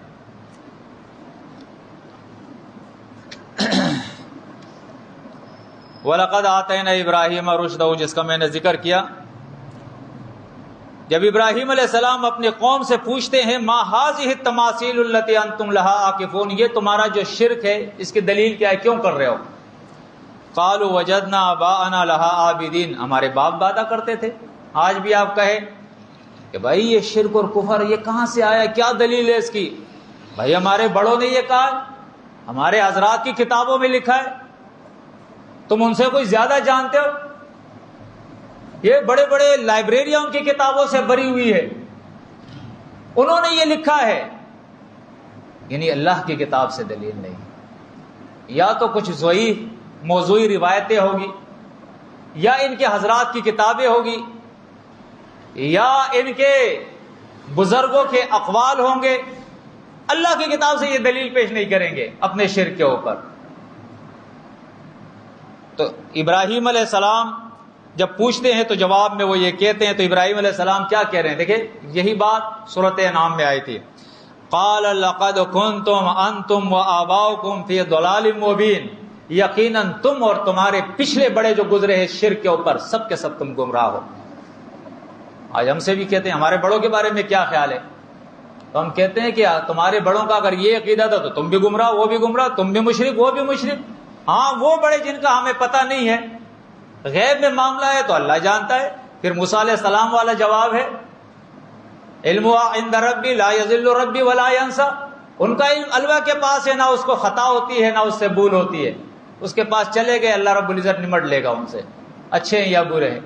A: وَلَقَدْ آتَيْنَا إِبْرَاهِيمَ رُشْدَهُ، جس کا میں نے ذکر کیا. جب ابراہیم علیہ السلام اپنے قوم سے پوچھتے ہیں ما هذه التماثيل التي انتم لها عاکفون، یہ تمہارا جو شرک ہے اس کی دلیل کیا ہے، کیوں کر رہے ہو؟ قالوا وجدنا آباءنا لها عابدین، ہمارے باپ دادا کرتے تھے. آج بھی آپ کہیں کہ بھائی یہ شرک اور کفر یہ کہاں سے آیا، کیا دلیل ہے اس کی؟ بھائی ہمارے بڑوں نے یہ کہا، ہمارے حضرات کی کتابوں میں لکھا ہے، تم ان سے کوئی زیادہ جانتے ہو؟ یہ بڑے بڑے لائبریریاں ان کی کتابوں سے بھری ہوئی ہے، انہوں نے یہ لکھا ہے. یعنی اللہ کی کتاب سے دلیل نہیں، یا تو کچھ ضعیف موضوعی روایتیں ہوگی، یا ان کے حضرات کی کتابیں ہوگی، یا ان کے بزرگوں کے اقوال ہوں گے. اللہ کی کتاب سے یہ دلیل پیش نہیں کریں گے اپنے شرک کے اوپر. تو ابراہیم علیہ السلام جب پوچھتے ہیں تو جواب میں وہ یہ کہتے ہیں. تو ابراہیم علیہ السلام کیا کہہ رہے ہیں؟ دیکھیں یہی بات سورۃ انعام میں آئی تھی. قال لقد کنتم انتم وآباؤکم فی ضلال مبین، یقیناً تم اور تمہارے پچھلے بڑے جو گزرے ہیں شرک کے اوپر، سب کے سب تم گمراہ ہو. آج ہم سے بھی کہتے ہیں ہمارے بڑوں کے بارے میں کیا خیال ہے، تو ہم کہتے ہیں کہ تمہارے بڑوں کا اگر یہ عقیدہ تھا تو تم بھی گمراہ، وہ بھی گمراہ، تم بھی مشرک، وہ بھی مشرک. ہاں وہ بڑے جن کا ہمیں پتہ نہیں ہے، غیب میں معاملہ ہے تو اللہ جانتا ہے. پھر موسیٰ علیہ السلام والا جواب ہے علم عند ربی لا یضل ربی ولا ینسیٰ، ان کا علم اللہ کے پاس ہے، نہ اس کو خطا ہوتی ہے نہ اس سے بھول ہوتی ہے. اس کے پاس چلے گئے اللہ رب العزت نمٹ لے گا ان سے، اچھے ہیں یا برے ہیں.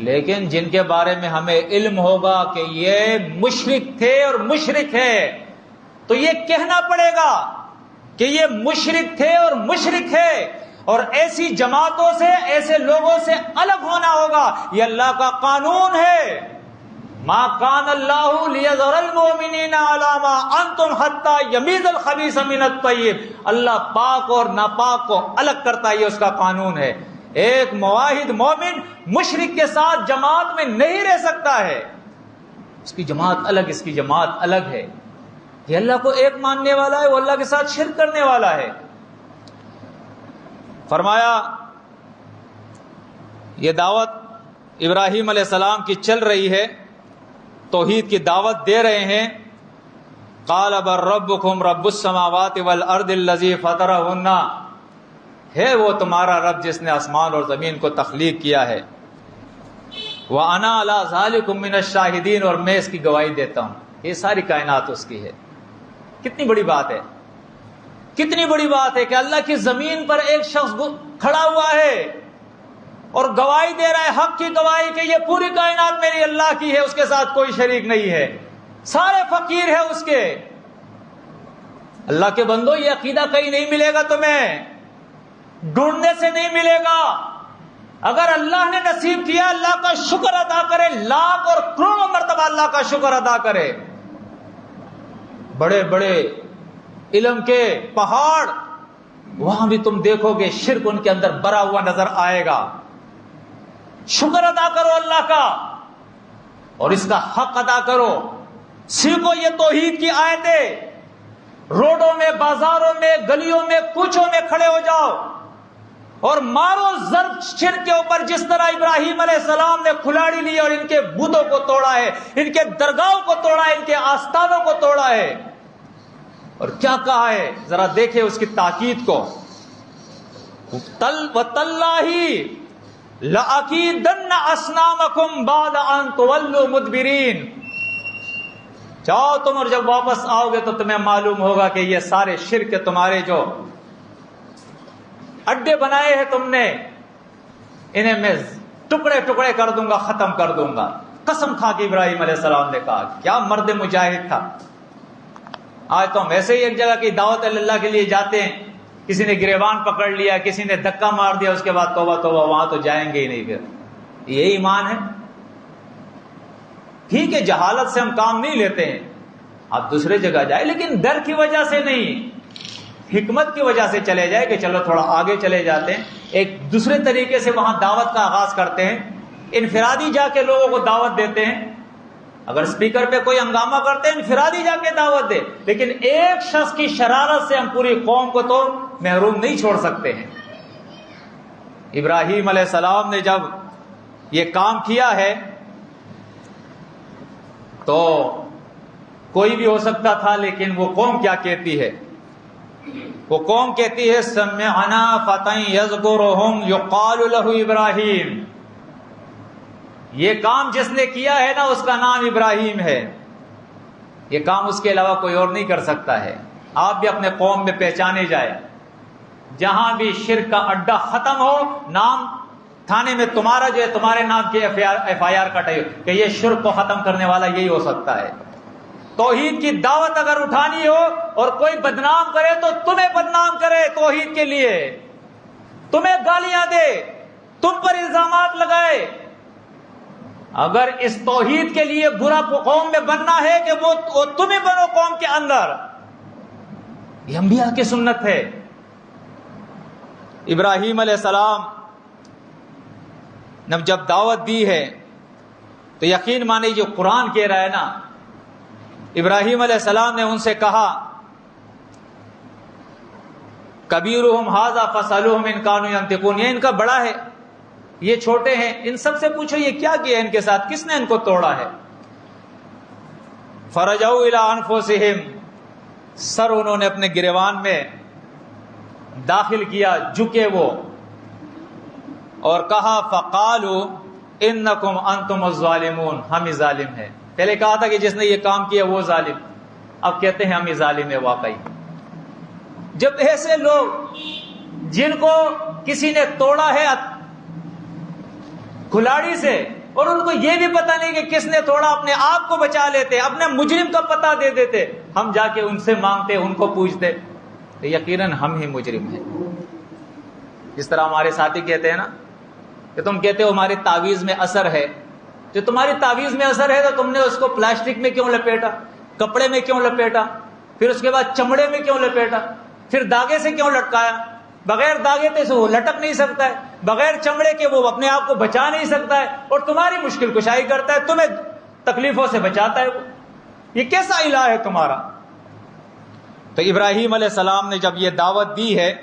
A: لیکن جن کے بارے میں ہمیں علم ہوگا کہ یہ مشرک تھے اور مشرک ہے، تو یہ کہنا پڑے گا کہ یہ مشرک تھے اور مشرک ہے، اور ایسی جماعتوں سے، ایسے لوگوں سے الگ ہونا ہوگا. یہ اللہ کا قانون ہے. ما کان اللہ لیذر المؤمنین علی ما انتم حتی یمیز الخبیث من الطیب، اللہ پاک اور ناپاک کو الگ کرتا ہے، یہ اس کا قانون ہے. ایک موحد مومن مشرک کے ساتھ جماعت میں نہیں رہ سکتا ہے، اس کی جماعت الگ، اس کی جماعت الگ ہے. یہ اللہ کو ایک ماننے والا ہے، وہ اللہ کے ساتھ شرک کرنے والا ہے. فرمایا یہ دعوت ابراہیم علیہ السلام کی چل رہی ہے، توحید کی دعوت دے رہے ہیں. قال بل ربکم رب السماوات والارض الذی فطرہن، ہے وہ تمہارا رب جس نے آسمان اور زمین کو تخلیق کیا ہے. وَأَنَا عَلَىٰ ذَلِكُم مِّنَ الشَّاهِدِينَ، اور میں اس کی گواہی دیتا ہوں. یہ ساری کائنات اس کی ہے. کتنی بڑی بات ہے، کتنی بڑی بات ہے کہ اللہ کی زمین پر ایک شخص کھڑا ہوا ہے اور گواہی دے رہا ہے، حق کی گواہی کہ یہ پوری کائنات میری اللہ کی ہے، اس کے ساتھ کوئی شریک نہیں ہے، سارے فقیر ہے اس کے. اللہ کے بندو یہ عقیدہ کہیں نہیں ملے گا تمہیں، ڈھونڈنے سے نہیں ملے گا. اگر اللہ نے نصیب کیا اللہ کا شکر ادا کرے، لاکھ اور کروڑوں مرتبہ اللہ کا شکر ادا کرے. بڑے بڑے علم کے پہاڑ، وہاں بھی تم دیکھو گے شرک ان کے اندر بھرا ہوا نظر آئے گا. شکر ادا کرو اللہ کا اور اس کا حق ادا کرو. سیکھو یہ توحید کی آیتیں. روڈوں میں، بازاروں میں، گلیوں میں، کوچوں میں کھڑے ہو جاؤ اور مارو ضرب شرک کے اوپر، جس طرح ابراہیم علیہ السلام نے کھلاڑی لی اور ان کے بتوں کو توڑا ہے، ان کے درگاہوں کو توڑا ہے، ان کے آستانوں کو توڑا ہے. اور کیا کہا ہے ذرا دیکھیں اس کی تاکید کو. وَتَاللَّهِ لَأَكِيدَنَّ أَصْنَامَكُمْ بَعْدَ أَن تُوَلُّوا مُدْبِرِينَ. جاؤ تم اور جب واپس آؤ گے تو تمہیں معلوم ہوگا کہ یہ سارے شرک کے تمہارے جو اڈے بنائے ہیں تم نے، انہیں میں ٹکڑے ٹکڑے کر دوں گا، ختم کر دوں گا. قسم کھا کے ابراہیم علیہ السلام نے کہا. کیا مرد مجاہد تھا. آج تو ہم ایسے ہی ایک جگہ کی دعوت اللہ کے لیے جاتے ہیں، کسی نے گریبان پکڑ لیا، کسی نے دھکا مار دیا، اس کے بعد توبہ توبہ، وہاں تو جائیں گے ہی نہیں. پھر یہ ایمان ہے؟ ٹھیک ہے جہالت سے ہم کام نہیں لیتے ہیں، آپ دوسرے جگہ جائیں، لیکن ڈر کی وجہ سے نہیں، حکمت کی وجہ سے چلے جائے کہ چلو تھوڑا آگے چلے جاتے ہیں، ایک دوسرے طریقے سے وہاں دعوت کا آغاز کرتے ہیں. انفرادی جا کے لوگوں کو دعوت دیتے ہیں. اگر اسپیکر پہ کوئی ہنگامہ کرتے ہیں انفرادی جا کے دعوت دے، لیکن ایک شخص کی شرارت سے ہم پوری قوم کو تو محروم نہیں چھوڑ سکتے ہیں. ابراہیم علیہ السلام نے جب یہ کام کیا ہے تو کوئی بھی ہو سکتا تھا، لیکن وہ قوم کیا کہتی ہے؟ وہ قوم کہتی ہے سمعنا فتى یذکرہم یقال لہ ابراہیم. یہ کام جس نے کیا ہے نا اس کا نام ابراہیم ہے. یہ کام اس کے علاوہ کوئی اور نہیں کر سکتا ہے. آپ بھی اپنے قوم میں پہچانے جائے، جہاں بھی شرک کا اڈا ختم ہو، نام تھانے میں تمہارا جو ہے تمہارے نام کی ایف آئی آر کٹے کہ یہ شرک کو ختم کرنے والا یہی ہو سکتا ہے. توحید کی دعوت اگر اٹھانی ہو اور کوئی بدنام کرے تو تمہیں بدنام کرے توحید کے لیے، تمہیں گالیاں دے، تم پر الزامات لگائے. اگر اس توحید کے لیے برا قوم میں بننا ہے کہ وہ تمہیں بنو قوم کے اندر. یہ انبیاء کی سنت ہے. ابراہیم علیہ السلام نے جب دعوت دی ہے تو یقین مانے جو قرآن کہہ رہا ہے نا، ابراہیم علیہ السلام نے ان سے کہا کبیرہم ھذا فاسألوہم ان کانوا ینطقون. یہ ان کا بڑا ہے، یہ چھوٹے ہیں، ان سب سے پوچھو یہ کیا کیا ان کے ساتھ، کس نے ان کو توڑا ہے. فرجعوا الی انفسہم، سر انہوں نے اپنے گریبان میں داخل کیا، جھکے وہ، اور کہا فقالوا انکم انتم الظالمون، ہم ہی ظالم ہیں. پہلے کہا تھا کہ جس نے یہ کام کیا وہ ظالم، اب کہتے ہیں ہم ہی ظالم ہیں. واقعی جب ایسے لوگ جن کو کسی نے توڑا ہے کھلاڑی سے اور ان کو یہ بھی پتہ نہیں کہ کس نے توڑا، اپنے آپ کو بچا لیتے، اپنے مجرم کا پتہ دے دیتے، ہم جا کے ان سے مانگتے، ان کو پوچھتے، تو یقیناً ہم ہی مجرم ہیں. جس طرح ہمارے ساتھی کہتے ہیں نا کہ تم کہتے ہو ہماری تعویذ میں اثر ہے، جو تمہاری تعویذ میں اثر ہے تو تم نے اس کو پلاسٹک میں کیوں لپیٹا، کپڑے میں کیوں لپیٹا، پھر اس کے بعد چمڑے میں کیوں لپیٹا، پھر داغے سے کیوں لٹکایا؟ بغیر داغے سے وہ لٹک نہیں سکتا ہے، بغیر چمڑے کے وہ اپنے آپ کو بچا نہیں سکتا ہے، اور تمہاری مشکل کشائی کرتا ہے، تمہیں تکلیفوں سے بچاتا ہے. وہ یہ کیسا الہ ہے تمہارا؟ تو ابراہیم علیہ السلام نے جب یہ دعوت دی ہے،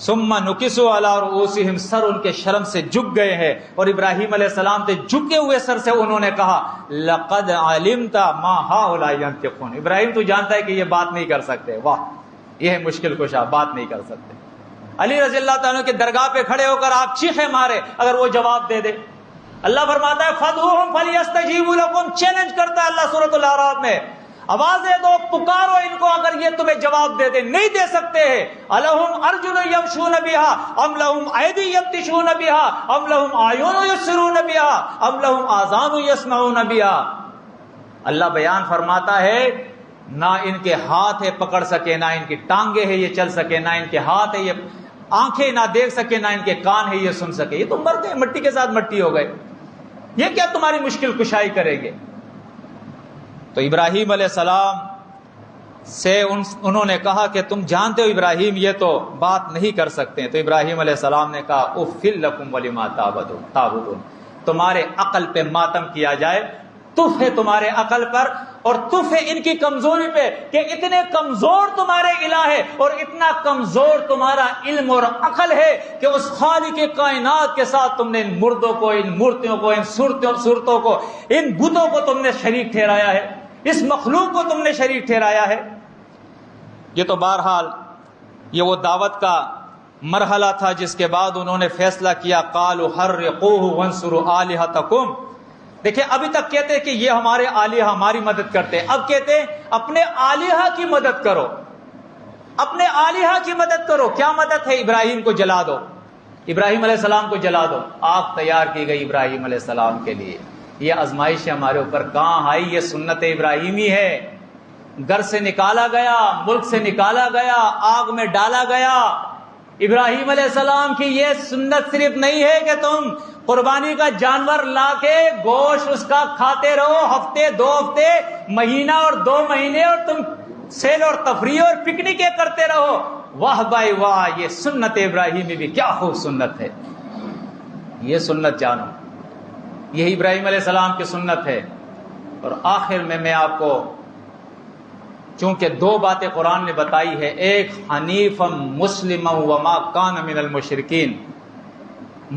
A: ثم نکسوا علی رؤوسہم، سر ان کے شرم سے جھک گئے ہیں، اور ابراہیم علیہ السلام سے جھکے ہوئے سر سے انہوں نے کہا لقد علمت ما هؤلاء ينطقون. ابراہیم تو جانتا ہے کہ یہ بات نہیں کر سکتے. واہ، یہ ہے مشکل کشا، بات نہیں کر سکتے. علی رضی اللہ تعالیٰ کے درگاہ پہ کھڑے ہو کر آپ چیخے مارے اگر وہ جواب دے دے. اللہ فرماتا ہے فَادْعُوهُمْ فَلْيَسْتَجِيبُوا لَكُمْ، چیلنج کرتا ہے اللہ سورۃ الاعراف میں، آوازیں دو، پکارو ان کو اگر یہ تمہیں جواب دے دے. نہیں دے سکتے ہیں. أَلَهُمْ أَرْجُلٌ يَمْشُونَ بِهَا أَمْ لَهُمْ أَيْدٍ يَبْطِشُونَ بِهَا أَمْ لَهُمْ أَعْيُنٌ يُبْصِرُونَ بِهَا أَمْ لَهُمْ آذَانٌ يَسْمَعُونَ بِهَا. اللہ بیان فرماتا ہے نہ ان کے ہاتھ ہے پکڑ سکے، نہ ان کی ٹانگیں ہے یہ چل سکے، نہ ان کے ہاتھ ہے یہ آنکھیں نہ دیکھ سکے، نہ ان کے کان ہے یہ سن سکے. یہ تو مر گئے، مٹی کے ساتھ مٹی ہو گئے. یہ کیا تمہاری مشکل کشائی کریں گے؟ تو ابراہیم علیہ السلام سے انہوں نے کہا کہ تم جانتے ہو ابراہیم یہ تو بات نہیں کر سکتے. تو ابراہیم علیہ السلام نے کہا اف لکم ولما تعبدون، تمہارے عقل پہ ماتم کیا جائے، تف ہے تمہارے عقل پر اور تف ہے ان کی کمزوری پہ کہ اتنے کمزور تمہارے الہ ہے اور اتنا کمزور تمہارا علم اور عقل ہے کہ اس خالق کائنات کے ساتھ تم نے ان مردوں کو، ان مورتیوں کو، ان صورتوں کو، ان بتوں کو تم نے شریک ٹھہرایا ہے، اس مخلوق کو تم نے شریک ٹھہرایا ہے۔ یہ تو بہرحال یہ وہ دعوت کا مرحلہ تھا جس کے بعد انہوں نے فیصلہ کیا قالوا حرقوه وانصروا آلهتکم۔ دیکھیں ابھی تک کہتے ہیں کہ یہ ہمارے آلیہ ہماری مدد کرتے ہیں، اب کہتے ہیں اپنے آلیہ کی مدد کرو، اپنے آلیہ کی مدد کرو۔ کیا مدد ہے؟ ابراہیم کو جلا دو، ابراہیم علیہ السلام کو جلا دو۔ آگ تیار کی گئی ابراہیم علیہ السلام کے لیے۔ یہ آزمائش ہمارے اوپر کہاں آئی؟ یہ سنت ابراہیمی ہے۔ گھر سے نکالا گیا، ملک سے نکالا گیا، آگ میں ڈالا گیا۔ ابراہیم علیہ السلام کی یہ سنت صرف نہیں ہے کہ تم قربانی کا جانور لا کے گوشت اس کا کھاتے رہو ہفتے، 2 ہفتے، مہینہ اور 2 مہینے، اور تم سیل اور تفریح اور پکنکیں کرتے رہو۔ واہ بھائی واہ، یہ سنت ابراہیمی بھی کیا خوب سنت ہے۔ یہ سنت جانو، یہی ابراہیم علیہ السلام کی سنت ہے۔ اور آخر میں آپ کو چونکہ 2 باتیں قرآن نے بتائی ہے، ایک حنیفا مسلما وما کان من المشرکین،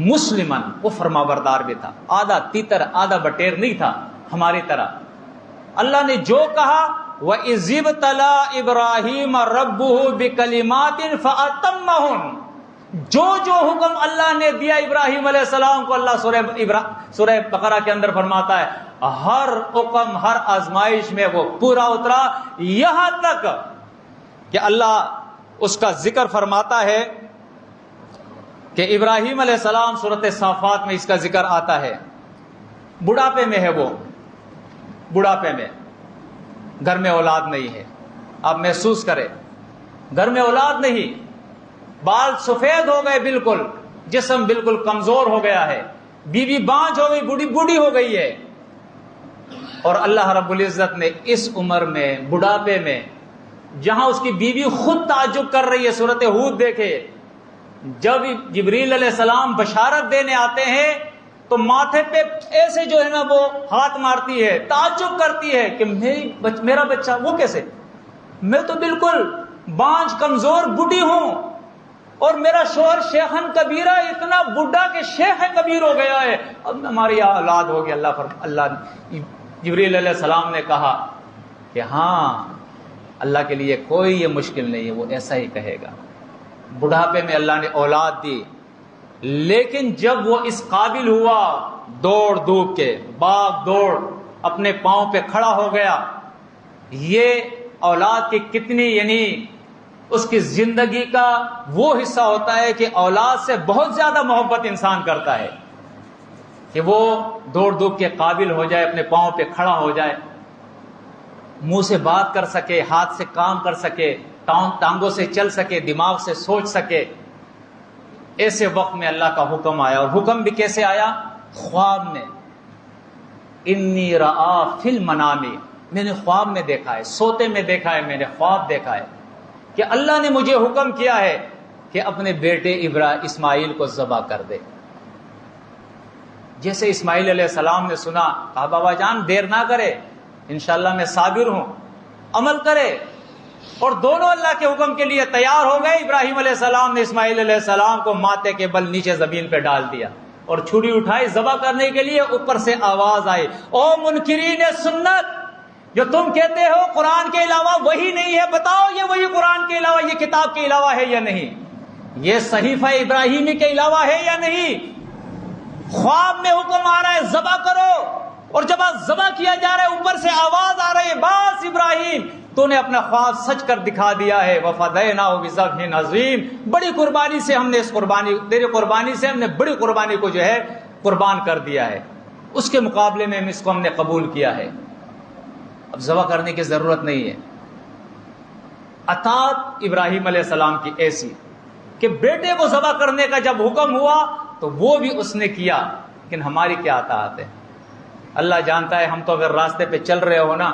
A: مسلمن وہ فرما بردار بھی تھا، آدھا تیتر آدھا بٹیر نہیں تھا ہماری طرح۔ اللہ نے جو کہا وَإِذِ ابْتَلَىٰ إِبْرَاهِيمَ رَبُّهُ بِكَلِمَاتٍ فَأَتَمَّهُنَّ، جو حکم اللہ نے دیا ابراہیم علیہ السلام کو، اللہ سورہ بقرہ کے اندر فرماتا ہے ہر حکم، ہر آزمائش میں وہ پورا اترا، یہاں تک کہ اللہ اس کا ذکر فرماتا ہے کہ ابراہیم علیہ السلام سورۃ صافات میں اس کا ذکر آتا ہے، بڑھاپے میں ہے، وہ بڑھاپے میں، گھر میں اولاد نہیں ہے۔ آپ محسوس کریں، گھر میں اولاد نہیں، بال سفید ہو گئے، بالکل جسم بالکل کمزور ہو گیا ہے، بیوی بانجھ ہو گئی، بوڑھی ہو گئی ہے، اور اللہ رب العزت نے اس عمر میں، بڑھاپے میں، جہاں اس کی بیوی خود تعجب کر رہی ہے، سورۃ ہود دیکھے، جب جبریل علیہ السلام بشارت دینے آتے ہیں تو ماتھے پہ ایسے جو ہے نا وہ ہاتھ مارتی ہے، تعجب کرتی ہے کہ میرا بچہ، وہ کیسے؟ میں تو بالکل بانجھ کمزور بوڑھی ہوں، اور میرا شوہر شیخن کبیرہ، اتنا بڈھا کہ شیخ کبیر ہو گیا ہے، اب ہماری اولاد ہوگی۔ اللہ جبریل علیہ السلام نے کہا کہ ہاں، اللہ کے لیے کوئی یہ مشکل نہیں ہے، وہ ایسا ہی کہے گا۔ بڑھاپے میں اللہ نے اولاد دی، لیکن جب وہ اس قابل ہوا، دوڑ دھوپ کے، باغ دوڑ، اپنے پاؤں پہ کھڑا ہو گیا، یہ اولاد کی کتنی، یعنی اس کی زندگی کا وہ حصہ ہوتا ہے کہ اولاد سے بہت زیادہ محبت انسان کرتا ہے کہ وہ دوڑ دھوپ کے قابل ہو جائے، اپنے پاؤں پہ کھڑا ہو جائے، منہ سے بات کر سکے، ہاتھ سے کام کر سکے، ٹانگوں سے چل سکے، دماغ سے سوچ سکے۔ ایسے وقت میں اللہ کا حکم آیا، اور حکم بھی کیسے آیا؟ خواب میں۔ انی رآ فی المنام، میں نے خواب میں دیکھا ہے، سوتے میں دیکھا ہے، میں نے خواب دیکھا ہے کہ اللہ نے مجھے حکم کیا ہے کہ اپنے بیٹے اسماعیل کو ذبح کر دے۔ جیسے اسماعیل علیہ السلام نے سنا، کہا بابا جان دیر نہ کرے، انشاءاللہ میں صابر ہوں، عمل کرے، اور دونوں اللہ کے حکم کے لیے تیار ہو گئے۔ ابراہیم علیہ السلام نے اسماعیل علیہ السلام کو ماتھے کے بل نیچے زمین پہ ڈال دیا اور چھری اٹھائی ذبح کرنے کے لیے۔ اوپر سے آواز آئی، او منکرین سنت، جو تم کہتے ہو قرآن کے علاوہ وہی نہیں ہے، بتاؤ یہ وہی قرآن کے علاوہ، یہ کتاب کے علاوہ ہے یا نہیں، یہ صحیفہ ابراہیمی کے علاوہ ہے یا نہیں؟ خواب میں حکم آ رہا ہے ذبح کرو، اور جب ذبح کیا جا رہا ہے اوپر سے آواز آ رہی ہے، بس ابراہیم تو نے اپنا خواب سچ کر دکھا دیا ہے، وفدیناہ بذبح عظیم، بڑی قربانی سے ہم نے اس قربانی، تیری قربانی سے ہم نے بڑی قربانی کو جو ہے قربان کر دیا ہے، اس کے مقابلے میں اس کو ہم نے قبول کیا ہے، اب ذبح کرنے کی ضرورت نہیں ہے۔ اطاعت ابراہیم علیہ السلام کی ایسی کہ بیٹے کو ذبح کرنے کا جب حکم ہوا تو وہ بھی اس نے کیا، لیکن ہماری کیا اطاعت ہے؟ اللہ جانتا ہے، ہم تو اگر راستے پہ چل رہے ہو نا،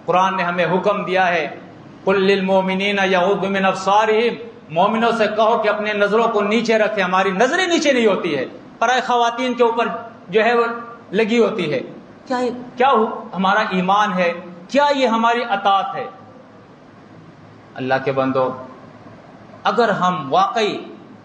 A: قرآن نے ہمیں حکم دیا ہے قل للمؤمنین یغضوا من ابصارہم، مومنوں سے کہو کہ اپنے نظروں کو نیچے رکھیں، ہماری نظریں نیچے نہیں ہوتی ہے، پرائے خواتین کے اوپر جو ہے وہ لگی ہوتی ہے. کیا ہمارا ایمان ہے؟ کیا یہ ہماری اطاعت ہے؟ اللہ کے بندو، اگر ہم واقعی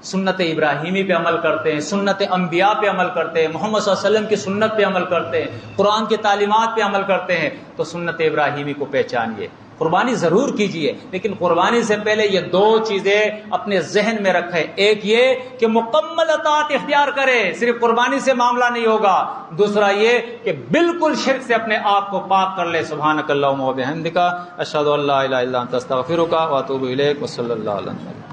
A: سنت ابراہیمی پہ عمل کرتے ہیں، سنت انبیاء پہ عمل کرتے ہیں، محمد صلی اللہ علیہ وسلم کی سنت پہ عمل کرتے ہیں، قرآن کی تعلیمات پہ عمل کرتے ہیں، تو سنت ابراہیمی کو پہچانیے. قربانی ضرور کیجئے، لیکن قربانی سے پہلے یہ دو چیزیں اپنے ذہن میں رکھیں. ایک یہ کہ مکمل اطاعت اختیار کرے، صرف قربانی سے معاملہ نہیں ہوگا. دوسرا یہ کہ بالکل شرک سے اپنے آپ کو پاک کر لے. سبحانک اللہم و بحمدک، اشہد ان لا الہ الا انت، استغفرک و اتوب الیک، وصلی اللہ علیہ وسلم.